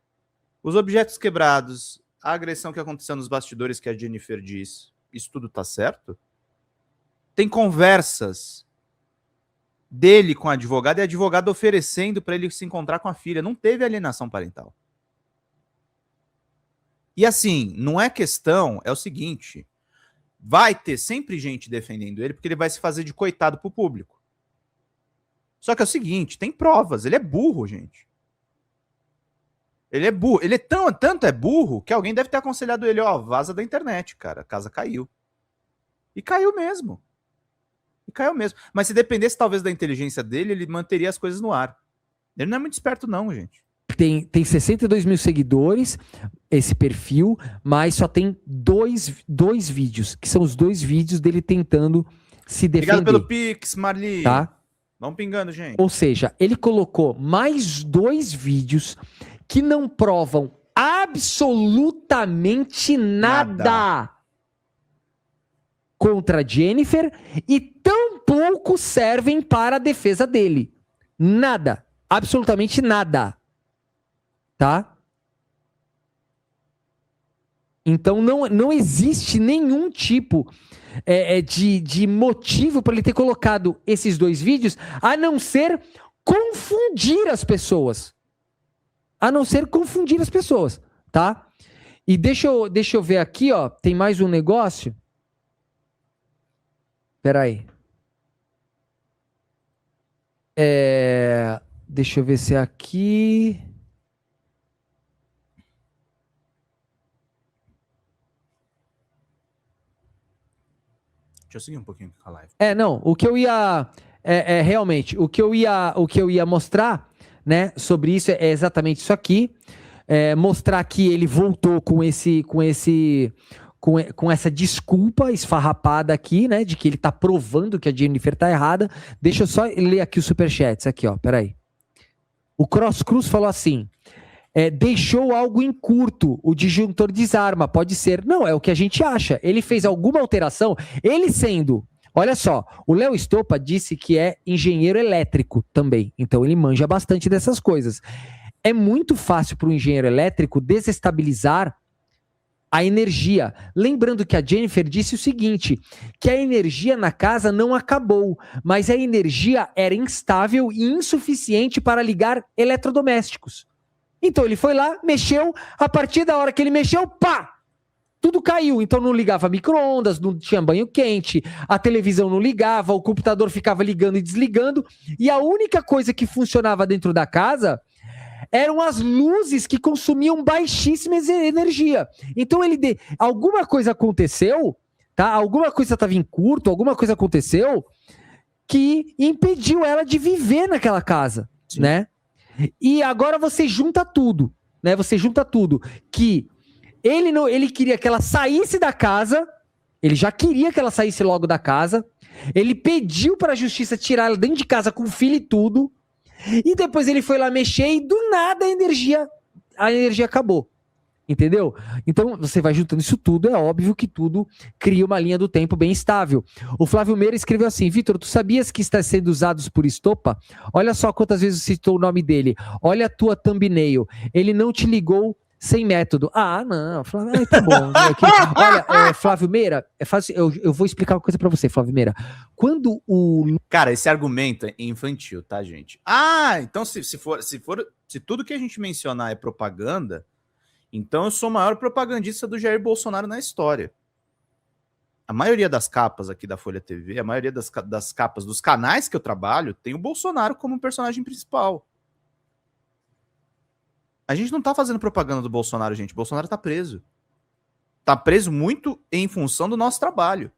Os objetos quebrados, a agressão que aconteceu nos bastidores que a Jennifer diz, isso tudo tá certo? Tem conversas dele com a advogada e a advogada oferecendo para ele se encontrar com a filha. Não teve alienação parental. E assim, não é questão, é o seguinte, vai ter sempre gente defendendo ele porque ele vai se fazer de coitado pro público. Só que é o seguinte, tem provas, ele é burro, gente. Ele é burro, ele é tanto é burro que alguém deve ter aconselhado ele, ó, vaza da internet, cara, a casa caiu. E caiu mesmo. Mas se dependesse talvez da inteligência dele, ele manteria as coisas no ar. Ele não é muito esperto não, gente. Tem 62 mil seguidores, esse perfil, mas só tem dois vídeos, que são os 2 vídeos dele tentando se defender. Obrigado pelo Pix, Marli. Tá? Vamos pingando, gente. Ou seja, ele colocou mais 2 vídeos que não provam absolutamente nada contra a Jennifer e tampouco servem para a defesa dele. Nada. Absolutamente nada. Tá? Então não existe nenhum tipo de motivo para ele ter colocado esses 2 vídeos, a não ser confundir as pessoas. Tá? E deixa eu ver aqui, ó, tem mais um negócio. Espera aí. Deixa eu ver se é aqui. Deixa eu seguir um pouquinho com a live. Não, o que eu ia realmente, o que eu ia mostrar, né, sobre isso é exatamente isso aqui, mostrar que ele voltou com essa desculpa esfarrapada aqui, né, de que ele tá provando que a Jennifer tá errada. Deixa eu só ler aqui os superchats, aqui, ó, peraí. O Cross Cruz falou assim: deixou algo em curto, o disjuntor desarma, pode ser. Não, é o que a gente acha. Ele fez alguma alteração, ele sendo... Olha só, o Léo Estopa disse que é engenheiro elétrico também, então ele manja bastante dessas coisas. É muito fácil para o engenheiro elétrico desestabilizar a energia. Lembrando que a Jennifer disse o seguinte, que a energia na casa não acabou, mas a energia era instável e insuficiente para ligar eletrodomésticos. Então ele foi lá, mexeu, a partir da hora que ele mexeu, pá! Tudo caiu, então não ligava micro-ondas, não tinha banho quente, a televisão não ligava, o computador ficava ligando e desligando, e a única coisa que funcionava dentro da casa eram as luzes que consumiam baixíssima energia. Então alguma coisa aconteceu, tá? Alguma coisa estava em curto, alguma coisa aconteceu que impediu ela de viver naquela casa, né? E agora você junta tudo, né? Você junta tudo, que ele queria que ela saísse da casa, ele já queria que ela saísse logo da casa, ele pediu para a justiça tirar ela dentro de casa com o filho e tudo, e depois ele foi lá mexer e do nada a energia acabou, entendeu? Então você vai juntando isso tudo, é óbvio que tudo cria uma linha do tempo bem estável. O Flávio Meira escreveu assim: Vitor, tu sabias que está sendo usados por Estopa? Olha só quantas vezes citou o nome dele, olha a tua thumbnail, ele não te ligou sem método. Não, Flávio, tá bom. Olha, Flávio Meira, eu vou explicar uma coisa pra você, Flávio Meira. Quando Cara, esse argumento é infantil, tá, gente? Então se tudo que a gente mencionar é propaganda, então eu sou o maior propagandista do Jair Bolsonaro na história. A maioria das capas aqui da Folha TV, a maioria das capas dos canais que eu trabalho, tem o Bolsonaro como personagem principal. A gente não tá fazendo propaganda do Bolsonaro, gente. O Bolsonaro tá preso. Tá preso muito em função do nosso trabalho.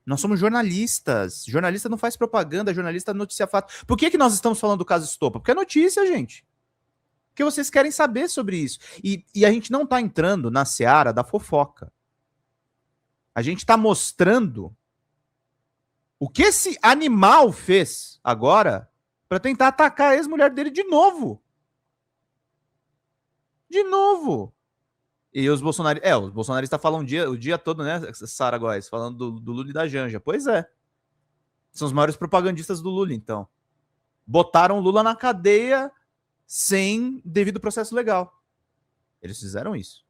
Nós somos jornalistas. Jornalista não faz propaganda, jornalista noticia fato. Por que nós estamos falando do caso Estopa? Porque é notícia, gente. Porque vocês querem saber sobre isso. E a gente não tá entrando na seara da fofoca. A gente tá mostrando o que esse animal fez agora para tentar atacar a ex-mulher dele de novo. De novo. E os bolsonaristas falam o dia todo, né, Sara Góes, falando do Lula e da Janja. Pois é. São os maiores propagandistas do Lula, então. Botaram o Lula na cadeia sem devido processo legal. Eles fizeram isso.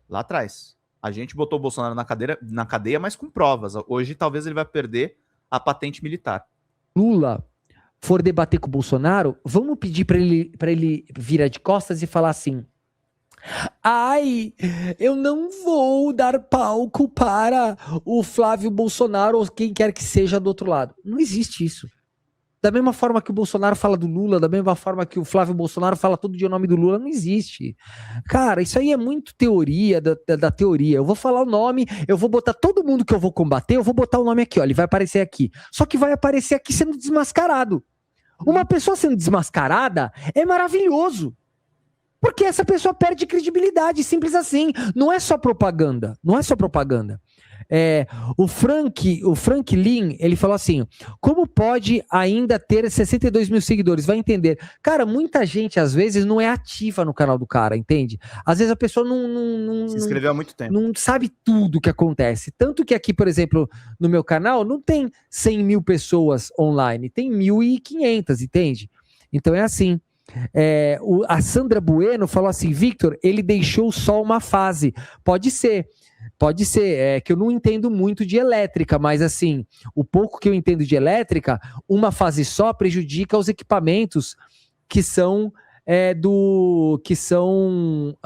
Lá atrás. A gente botou o Bolsonaro na cadeia, mas com provas. Hoje, talvez ele vai perder a patente militar. Lula for debater com o Bolsonaro, vamos pedir para ele virar de costas e falar assim: eu não vou dar palco para o Flávio Bolsonaro ou quem quer que seja do outro lado. Não existe isso. Da mesma forma que o Bolsonaro fala do Lula, da mesma forma que o Flávio Bolsonaro fala todo dia o nome do Lula, não existe. Cara, isso aí é muito teoria da teoria. Eu vou falar o nome, eu vou botar todo mundo que eu vou combater, eu vou botar o nome aqui, ó, ele vai aparecer aqui. Só que vai aparecer aqui sendo desmascarado. Uma pessoa sendo desmascarada é maravilhoso. Porque essa pessoa perde credibilidade, simples assim. Não é só propaganda. Não é só propaganda. O Franklin, ele falou assim: como pode ainda ter 62 mil seguidores? Vai entender. Cara, muita gente às vezes não é ativa no canal do cara, entende? Às vezes a pessoa não se inscreveu há muito tempo. Não sabe tudo o que acontece. Tanto que aqui, por exemplo, no meu canal, não tem 100 mil pessoas online, tem 1.500, entende? Então é assim. A Sandra Bueno falou assim: Victor, ele deixou só uma fase. Pode ser, que eu não entendo muito de elétrica, mas assim, o pouco que eu entendo de elétrica, uma fase só prejudica os equipamentos que são que são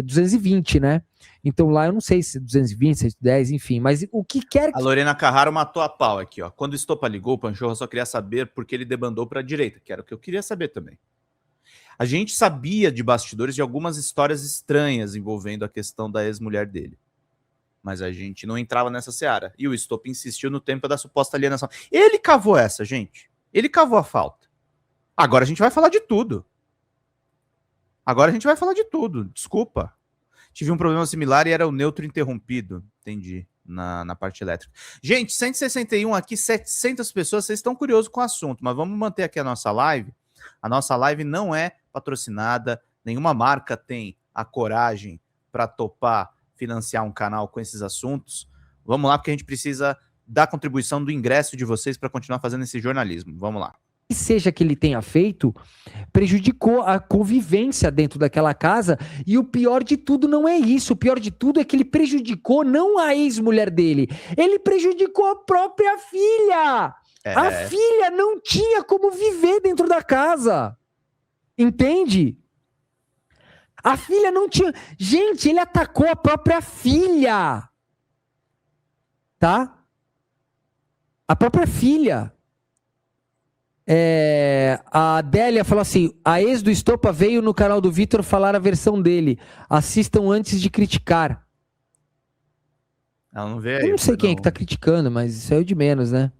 220, né? Então lá eu não sei se 220, 110, enfim. Mas o que quer que... A Lorena Carraro matou a pau aqui, ó. Quando o Estopa ligou, o Panchorra só queria saber por que ele debandou para a direita, que era o que eu queria saber também. A gente sabia de bastidores de algumas histórias estranhas envolvendo a questão da ex-mulher dele. Mas a gente não entrava nessa seara. E o Estopa insistiu no tempo da suposta alienação. Ele cavou essa, gente. Ele cavou a falta. Agora a gente vai falar de tudo. Desculpa. Tive um problema similar e era o neutro interrompido. Entendi. Na parte elétrica. Gente, 161 aqui, 700 pessoas. Vocês estão curiosos com o assunto, mas vamos manter aqui a nossa live. A nossa live não é patrocinada. Nenhuma marca tem a coragem para topar financiar um canal com esses assuntos. Vamos lá, porque a gente precisa da contribuição do ingresso de vocês para continuar fazendo esse jornalismo. Vamos lá. Que seja que ele tenha feito, prejudicou a convivência dentro daquela casa, e o pior de tudo não é isso, o pior de tudo é que ele prejudicou não a ex-mulher dele, ele prejudicou a própria filha. A filha não tinha como viver dentro da casa, entende? A filha não tinha... Gente, ele atacou a própria filha, tá? A própria filha. A Adélia falou assim: a ex do Estopa veio no canal do Vitor falar a versão dele. Assistam antes de criticar. Ela não vê aí. Eu não sei quem é que tá criticando, mas isso é o de menos, né?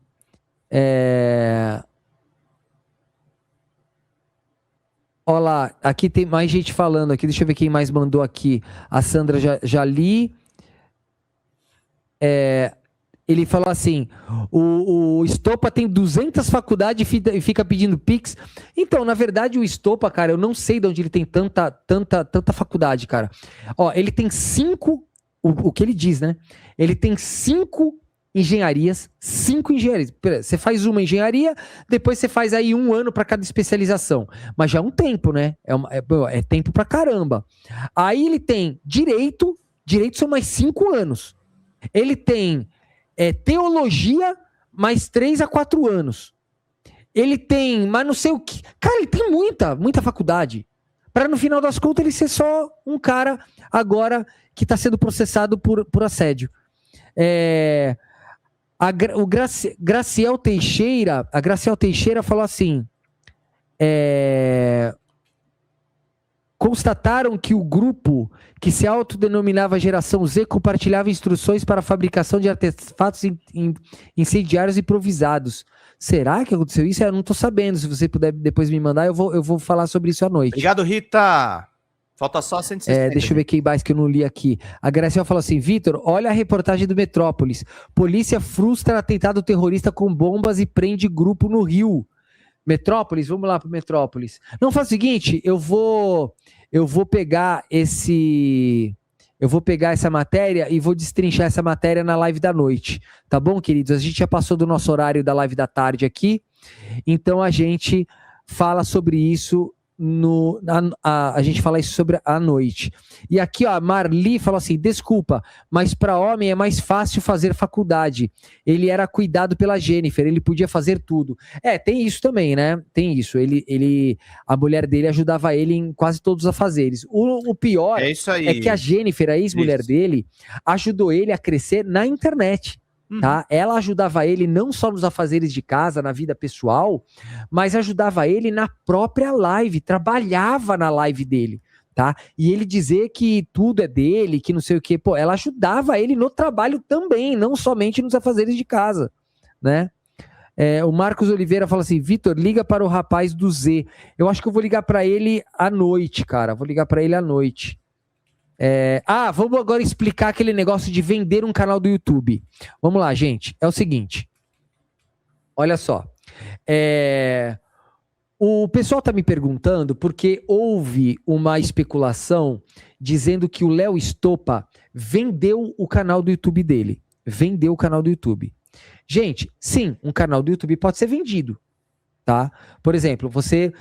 Olha lá, aqui tem mais gente falando aqui. Deixa eu ver quem mais mandou aqui. A Sandra já li. Ele falou assim: o Estopa tem 200 faculdades e fica pedindo Pix. Então, na verdade, o Estopa, cara, eu não sei de onde ele tem tanta faculdade, cara. Ó, ele tem 5, o que ele diz, né? Ele tem 5 engenharias. Você faz uma engenharia, depois você faz aí 1 ano para cada especialização. Mas já é um tempo, né? É tempo pra caramba. Aí ele tem direito são mais 5 anos. Ele tem teologia, mais 3 a 4 anos. Ele tem, mas não sei o que. Cara, ele tem muita faculdade. Para no final das contas ele ser só um cara agora que está sendo processado por assédio. Graciel Teixeira falou assim: constataram que o grupo que se autodenominava Geração Z compartilhava instruções para a fabricação de artefatos incendiários improvisados. Será que aconteceu isso? Eu não estou sabendo. Se você puder depois me mandar, eu vou falar sobre isso à noite. Obrigado, Rita. Falta só 160. Deixa eu ver quem mais que eu não li aqui. A Graciela falou assim: Vitor, olha a reportagem do Metrópolis. Polícia frustra atentado terrorista com bombas e prende grupo no Rio. Metrópolis, vamos lá pro Metrópolis. Não, faz o seguinte, eu vou pegar essa matéria e vou destrinchar essa matéria na live da noite, tá bom, queridos? A gente já passou do nosso horário da live da tarde aqui, então a gente fala sobre isso a gente fala isso sobre a noite. E aqui, ó, a Marli falou assim: desculpa, mas para homem é mais fácil fazer faculdade. Ele era cuidado pela Jennifer, ele podia fazer tudo. Tem isso também, né? Tem isso. A mulher dele ajudava ele em quase todos os afazeres. O pior é que a Jennifer, a ex-mulher dele, ajudou ele a crescer na internet. Tá? Ela ajudava ele não só nos afazeres de casa, na vida pessoal, mas ajudava ele na própria live, trabalhava na live dele, tá? E ele dizer que tudo é dele, que não sei o quê, ela ajudava ele no trabalho também, não somente nos afazeres de casa, né? O Marcos Oliveira fala assim: Vitor, liga para o rapaz do Z. Eu acho que eu vou ligar para ele à noite, cara, vamos agora explicar aquele negócio de vender um canal do YouTube. Vamos lá, gente. É o seguinte. Olha só. O pessoal tá me perguntando porque houve uma especulação dizendo que o Léo Estopa vendeu o canal do YouTube dele. Vendeu o canal do YouTube. Gente, sim, um canal do YouTube pode ser vendido. Tá? Por exemplo, você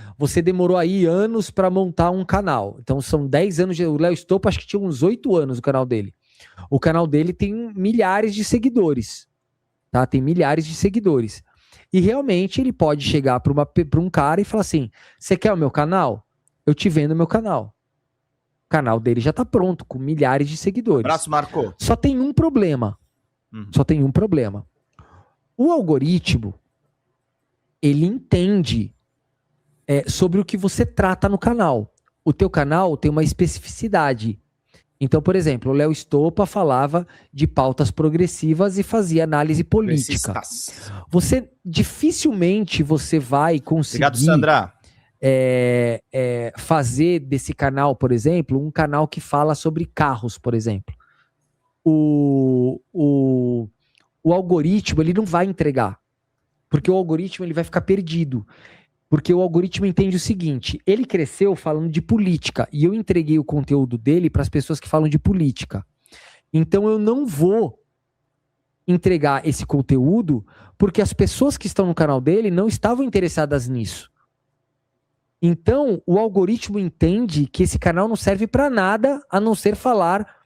demorou aí anos para montar um canal. Então são 10 anos. O Léo Estopa acho que tinha uns 8 anos o canal dele. O canal dele tem milhares de seguidores. Tá? Tem milhares de seguidores. E realmente ele pode chegar para um cara e falar assim: você quer o meu canal? eu te vendo meu canal. O canal dele já tá pronto, com milhares de seguidores. Abraço, Marco. Só tem um problema. Só tem um problema. O algoritmo, ele entende sobre o que você trata no canal. O teu canal tem uma especificidade. Então, por exemplo, o Léo Stoppa falava de pautas progressivas e fazia análise política. Dificilmente você vai conseguir... Obrigado, Sandra. Fazer desse canal, por exemplo, um canal que fala sobre carros, por exemplo. O algoritmo, ele não vai entregar. Porque o algoritmo, ele vai ficar perdido. Porque o algoritmo entende o seguinte, ele cresceu falando de política, e eu entreguei o conteúdo dele para as pessoas que falam de política. Então eu não vou entregar esse conteúdo porque as pessoas que estão no canal dele não estavam interessadas nisso. Então o algoritmo entende que esse canal não serve para nada a não ser falar...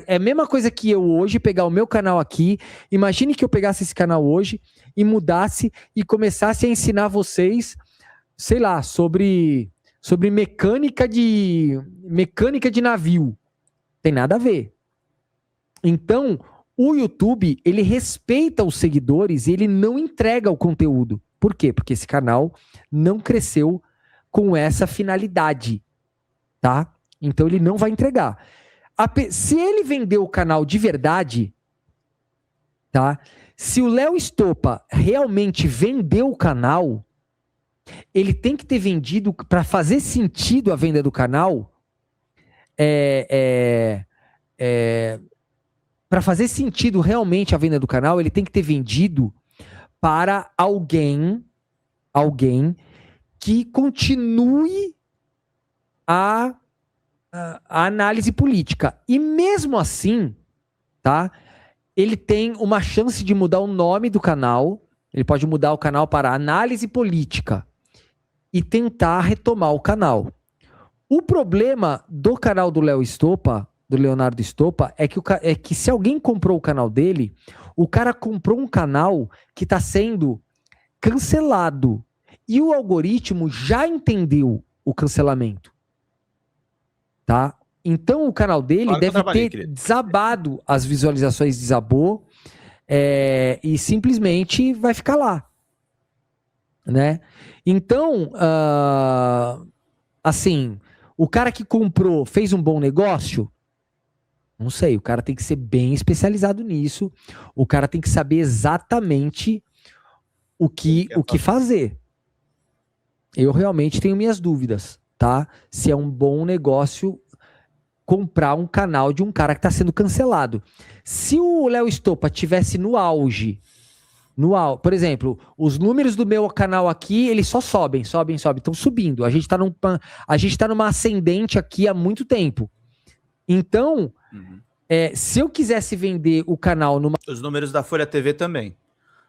É a mesma coisa que eu hoje pegar o meu canal aqui, imagine que eu pegasse esse canal hoje e mudasse e começasse a ensinar vocês... sei lá, sobre mecânica de navio. Tem nada a ver. Então, o YouTube, ele respeita os seguidores e ele não entrega o conteúdo. Por quê? Porque esse canal não cresceu com essa finalidade, tá? Então, ele não vai entregar. Se ele vender o canal de verdade, tá? Se o Léo Stoppa realmente vendeu o canal... ele tem que ter vendido, para fazer sentido a venda do canal, para fazer sentido realmente a venda do canal, ele tem que ter vendido para alguém que continue a análise política. E mesmo assim, tá? Ele tem uma chance de mudar o nome do canal, ele pode mudar o canal para análise política e tentar retomar o canal. O problema do canal do Léo Stoppa, do Leonardo Stoppa, é que se alguém comprou o canal dele, o cara comprou um canal que está sendo cancelado. E o algoritmo já entendeu o cancelamento. Tá? Então o canal dele deve ter desabado, as visualizações desabou, e simplesmente vai ficar lá. Né? Então, assim, o cara que comprou fez um bom negócio? Não sei, o cara tem que ser bem especializado nisso, o cara tem que saber exatamente o que fazer. Eu realmente tenho minhas dúvidas, tá? Se é um bom negócio comprar um canal de um cara que está sendo cancelado. Se o Léo Stoppa tivesse no auge, por exemplo, os números do meu canal aqui, eles só sobem, estão subindo. A gente tá numa ascendente aqui há muito tempo. Então, se eu quisesse vender o canal numa... Os números da Folha TV também.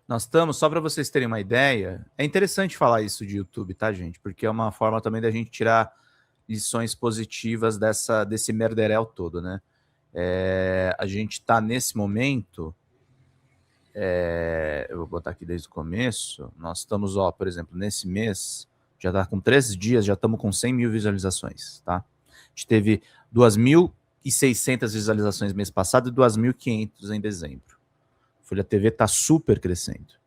Nós estamos, só para vocês terem uma ideia, é interessante falar isso de YouTube, tá, gente? Porque é uma forma também da gente tirar lições positivas desse merderel todo, né? A gente está nesse momento... eu vou botar aqui desde o começo. Nós estamos, por exemplo, nesse mês, já está com 13 dias, já estamos com 100 mil visualizações, tá? A gente teve 2.600 visualizações mês passado e 2.500 em dezembro. A Folha TV está super crescendo.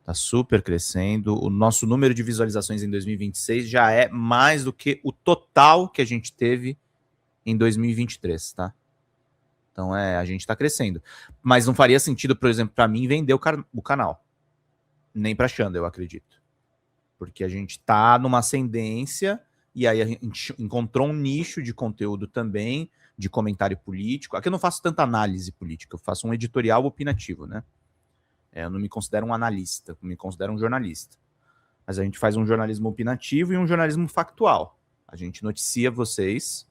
Está super crescendo. O nosso número de visualizações em 2026 já é mais do que o total que a gente teve em 2023, tá? Então, a gente está crescendo. Mas não faria sentido, por exemplo, para mim, vender o canal. Nem para a Xanda, eu acredito. Porque a gente está numa ascendência e aí a gente encontrou um nicho de conteúdo também, de comentário político. Aqui eu não faço tanta análise política, eu faço um editorial opinativo, né? Eu não me considero um analista, eu me considero um jornalista. Mas a gente faz um jornalismo opinativo e um jornalismo factual. A gente noticia vocês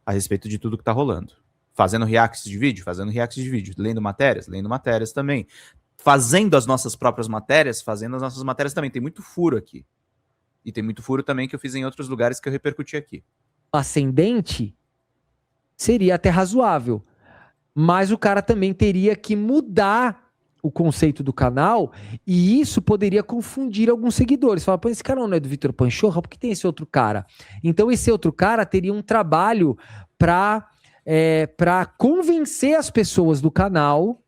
a respeito de tudo que está rolando. Fazendo reacts de vídeo, lendo matérias também, fazendo as nossas próprias matérias, também. Tem muito furo aqui. E tem muito furo também que eu fiz em outros lugares que eu repercuti aqui. Ascendente seria até razoável, mas o cara também teria que mudar o conceito do canal, e isso poderia confundir alguns seguidores. Fala, pô, esse canal não é do Vitor Panchorra, por que tem esse outro cara? Então esse outro cara teria um trabalho para convencer as pessoas do canal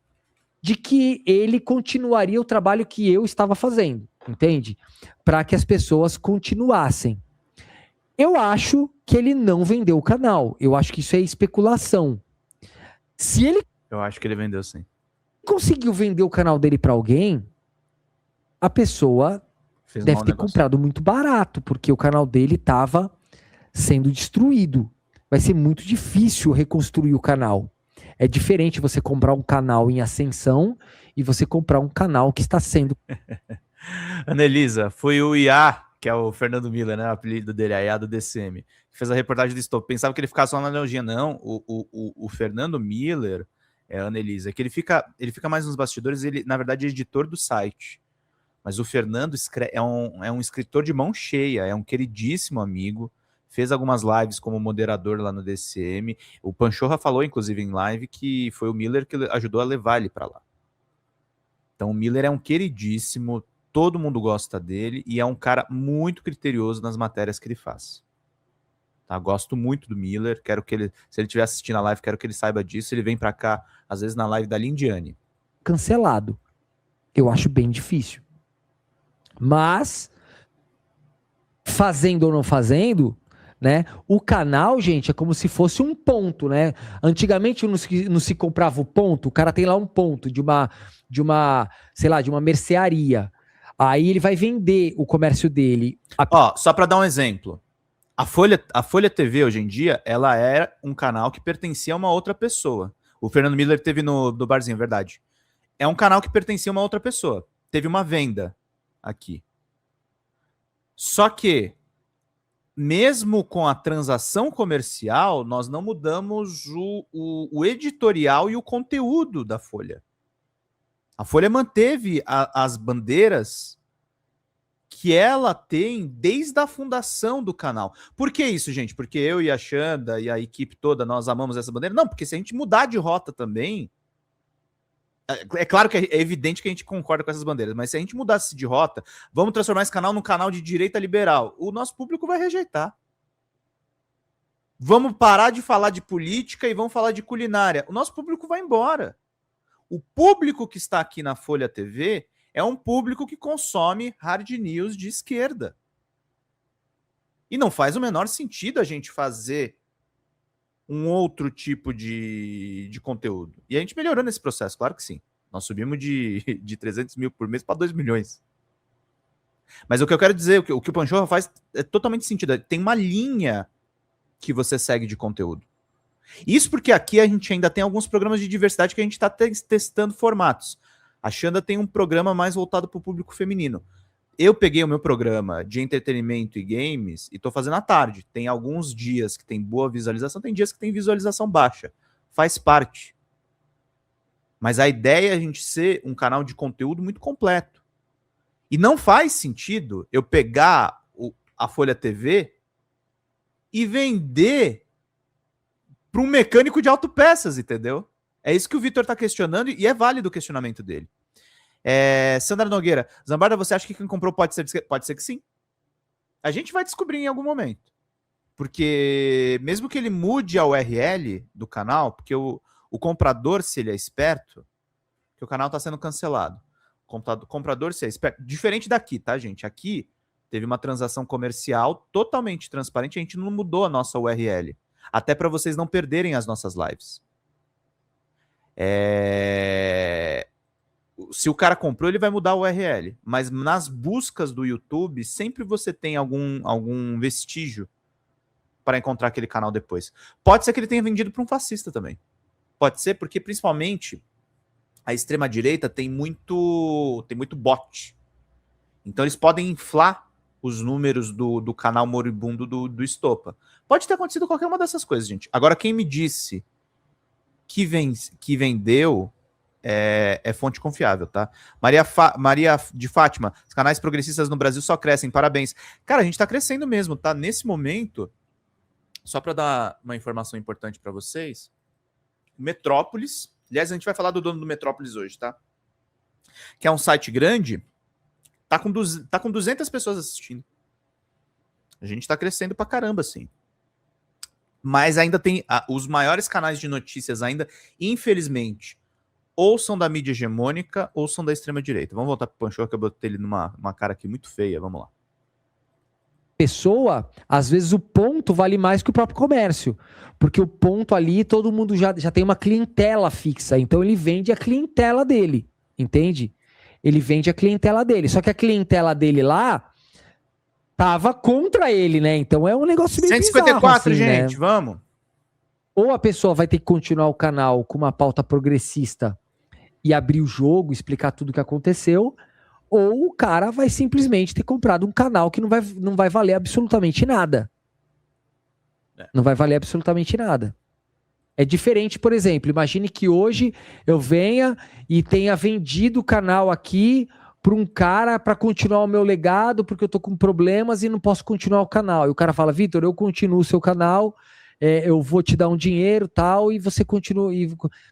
de que ele continuaria o trabalho que eu estava fazendo, entende? Para que as pessoas continuassem. Eu acho que ele não vendeu o canal. Eu acho que isso é especulação. Se ele Eu acho que ele vendeu sim. conseguiu vender o canal dele para alguém, a pessoa Fez um deve mau ter negócio. comprado muito barato, porque o canal dele estava sendo destruído. Vai ser muito difícil reconstruir o canal. É diferente você comprar um canal em ascensão e você comprar um canal que está sendo... Anelisa, foi o IA, que é o Fernando Miller, né? O apelido dele, a IA do DCM, que fez a reportagem do Stop. Pensava que ele ficava só na analogia. Não, o Fernando Miller, Anelisa, que ele fica mais nos bastidores, ele, na verdade, é editor do site. Mas o Fernando é um escritor de mão cheia, é um queridíssimo amigo, fez algumas lives como moderador lá no DCM. O Panchorra falou, inclusive, em live, que foi o Miller que ajudou a levar ele para lá. Então o Miller é um queridíssimo, todo mundo gosta dele e é um cara muito criterioso nas matérias que ele faz. Tá? Gosto muito do Miller, quero que ele, se ele estiver assistindo a live, quero que ele saiba disso. Ele vem para cá, às vezes na live da Lindiane. cancelado. Eu acho bem difícil. Mas, fazendo ou não fazendo, né? O canal, gente, é como se fosse um ponto, né? Antigamente não se comprava o ponto, o cara tem lá um ponto de uma, sei lá, de uma mercearia. Aí ele vai vender o comércio dele. Ó, só para dar um exemplo. A Folha TV, hoje em dia, ela era um canal que pertencia a uma outra pessoa. O Fernando Miller teve no Barzinho, verdade. É um canal que pertencia a uma outra pessoa. Teve uma venda aqui. Só que, mesmo com a transação comercial, nós não mudamos o editorial e o conteúdo da Folha. A Folha manteve as bandeiras que ela tem desde a fundação do canal. Por que isso, gente? Porque eu e a Xanda e a equipe toda, nós amamos essa bandeira? Não, porque se a gente mudar de rota também... É claro que é evidente que a gente concorda com essas bandeiras, mas se a gente mudasse de rota, vamos transformar esse canal num canal de direita liberal, o nosso público vai rejeitar. Vamos parar de falar de política e vamos falar de culinária. O nosso público vai embora. O público que está aqui na Folha TV é um público que consome hard news de esquerda. E não faz o menor sentido a gente fazer um outro tipo de conteúdo. E a gente melhorou nesse processo, claro que sim. Nós subimos de 300 mil por mês para 2 milhões. Mas o que eu quero dizer, o que o Panchorra faz é totalmente sentido. Tem uma linha que você segue de conteúdo. Isso porque aqui a gente ainda tem alguns programas de diversidade que a gente está testando formatos. A Xanda tem um programa mais voltado para o público feminino. Eu peguei o meu programa de entretenimento e games e estou fazendo à tarde. Tem alguns dias que tem boa visualização, tem dias que tem visualização baixa. Faz parte. Mas a ideia é a gente ser um canal de conteúdo muito completo. E não faz sentido eu pegar a Folha TV e vender para um mecânico de autopeças, entendeu? É isso que o Vitor está questionando e é válido o questionamento dele. Sandra Nogueira, Zambarda, você acha que quem comprou pode ser de esquerda? Pode ser que sim. A gente vai descobrir em algum momento. Porque mesmo que ele mude a URL do canal, porque o comprador, se ele é esperto, que o canal está sendo cancelado. O comprador, se é esperto, diferente daqui, tá, gente? Aqui teve uma transação comercial totalmente transparente, a gente não mudou a nossa URL. Até para vocês não perderem as nossas lives. Se o cara comprou, ele vai mudar a URL. Mas nas buscas do YouTube, sempre você tem algum vestígio para encontrar aquele canal depois. Pode ser que ele tenha vendido para um fascista também. Pode ser porque, principalmente, a extrema-direita tem muito bot. Então, eles podem inflar os números do canal moribundo do Estopa. Pode ter acontecido qualquer uma dessas coisas, gente. Agora, quem me disse que vendeu é fonte confiável, tá? Maria de Fátima, os canais progressistas no Brasil só crescem, parabéns. Cara, a gente tá crescendo mesmo, tá? Nesse momento, só para dar uma informação importante para vocês, Metrópolis, aliás, a gente vai falar do dono do Metrópolis hoje, tá? que é um site grande, tá com 200 pessoas assistindo. A gente tá crescendo pra caramba, assim. Mas ainda tem os maiores canais de notícias ainda, infelizmente, ou são da mídia hegemônica ou são da extrema-direita. Vamos voltar pro Pancho, que eu botei ele numa cara aqui muito feia. Vamos lá. Pessoa, às vezes o ponto vale mais que o próprio comércio. Porque o ponto ali, todo mundo já tem uma clientela fixa. Então ele vende a clientela dele. Entende? Ele vende a clientela dele. Só que a clientela dele lá tava contra ele, né? Então é um negócio meio 154, bizarro, assim, gente, né? vamos. Ou a pessoa vai ter que continuar o canal com uma pauta progressista e abrir o jogo, explicar tudo o que aconteceu, ou o cara vai simplesmente ter comprado um canal que não vai valer absolutamente nada. Não vai valer absolutamente nada. É diferente, por exemplo, imagine que hoje eu venha e tenha vendido o canal aqui para um cara para continuar o meu legado, porque eu tô com problemas e não posso continuar o canal. E o cara fala, Vitor, eu continuo o seu canal, eu vou te dar um dinheiro tal, e você continua.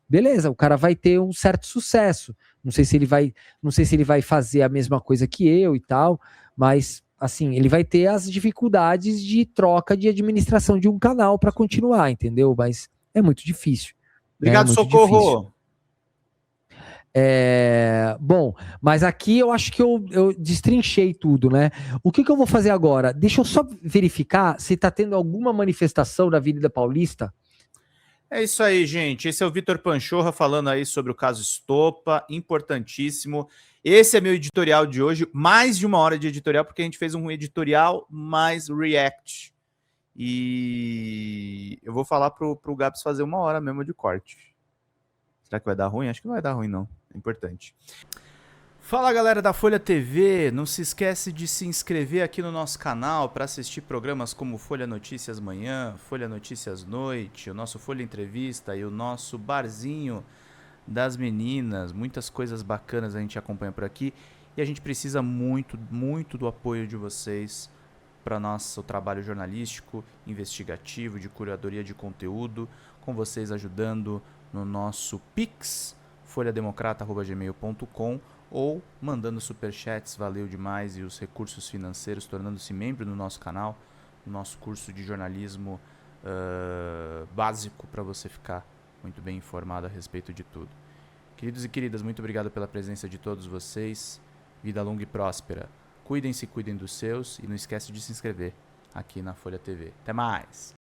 Beleza, o cara vai ter um certo sucesso. Não sei se ele vai fazer a mesma coisa que eu e tal, mas assim, ele vai ter as dificuldades de troca de administração de um canal para continuar, entendeu? Mas é muito difícil. Obrigado, muito Socorro. difícil. Bom, mas aqui eu acho que eu destrinchei tudo, né? O que eu vou fazer agora? Deixa eu só verificar se tá tendo alguma manifestação na Avenida Paulista. É isso aí, gente. Esse é o Vitor Panchorra falando aí sobre o caso Estopa, importantíssimo. Esse é meu editorial de hoje, mais de 1 hora de editorial, porque a gente fez um editorial mais react. E eu vou falar pro Gabs fazer 1 hora mesmo de corte. Será que vai dar ruim? Acho que não vai dar ruim, não. É importante. Fala, galera da Folha TV. Não se esquece de se inscrever aqui no nosso canal para assistir programas como Folha Notícias Manhã, Folha Notícias Noite, o nosso Folha Entrevista e o nosso Barzinho das Meninas. Muitas coisas bacanas a gente acompanha por aqui. E a gente precisa muito, muito do apoio de vocês para nosso trabalho jornalístico, investigativo, de curadoria de conteúdo, com vocês ajudando no nosso Pix, folhademocrata@gmail.com, ou mandando superchats, valeu demais, e os recursos financeiros, tornando-se membro do nosso canal, no nosso curso de jornalismo básico, para você ficar muito bem informado a respeito de tudo. Queridos e queridas, muito obrigado pela presença de todos vocês. Vida longa e próspera. Cuidem-se, cuidem dos seus, e não esquece de se inscrever aqui na Folha TV. Até mais!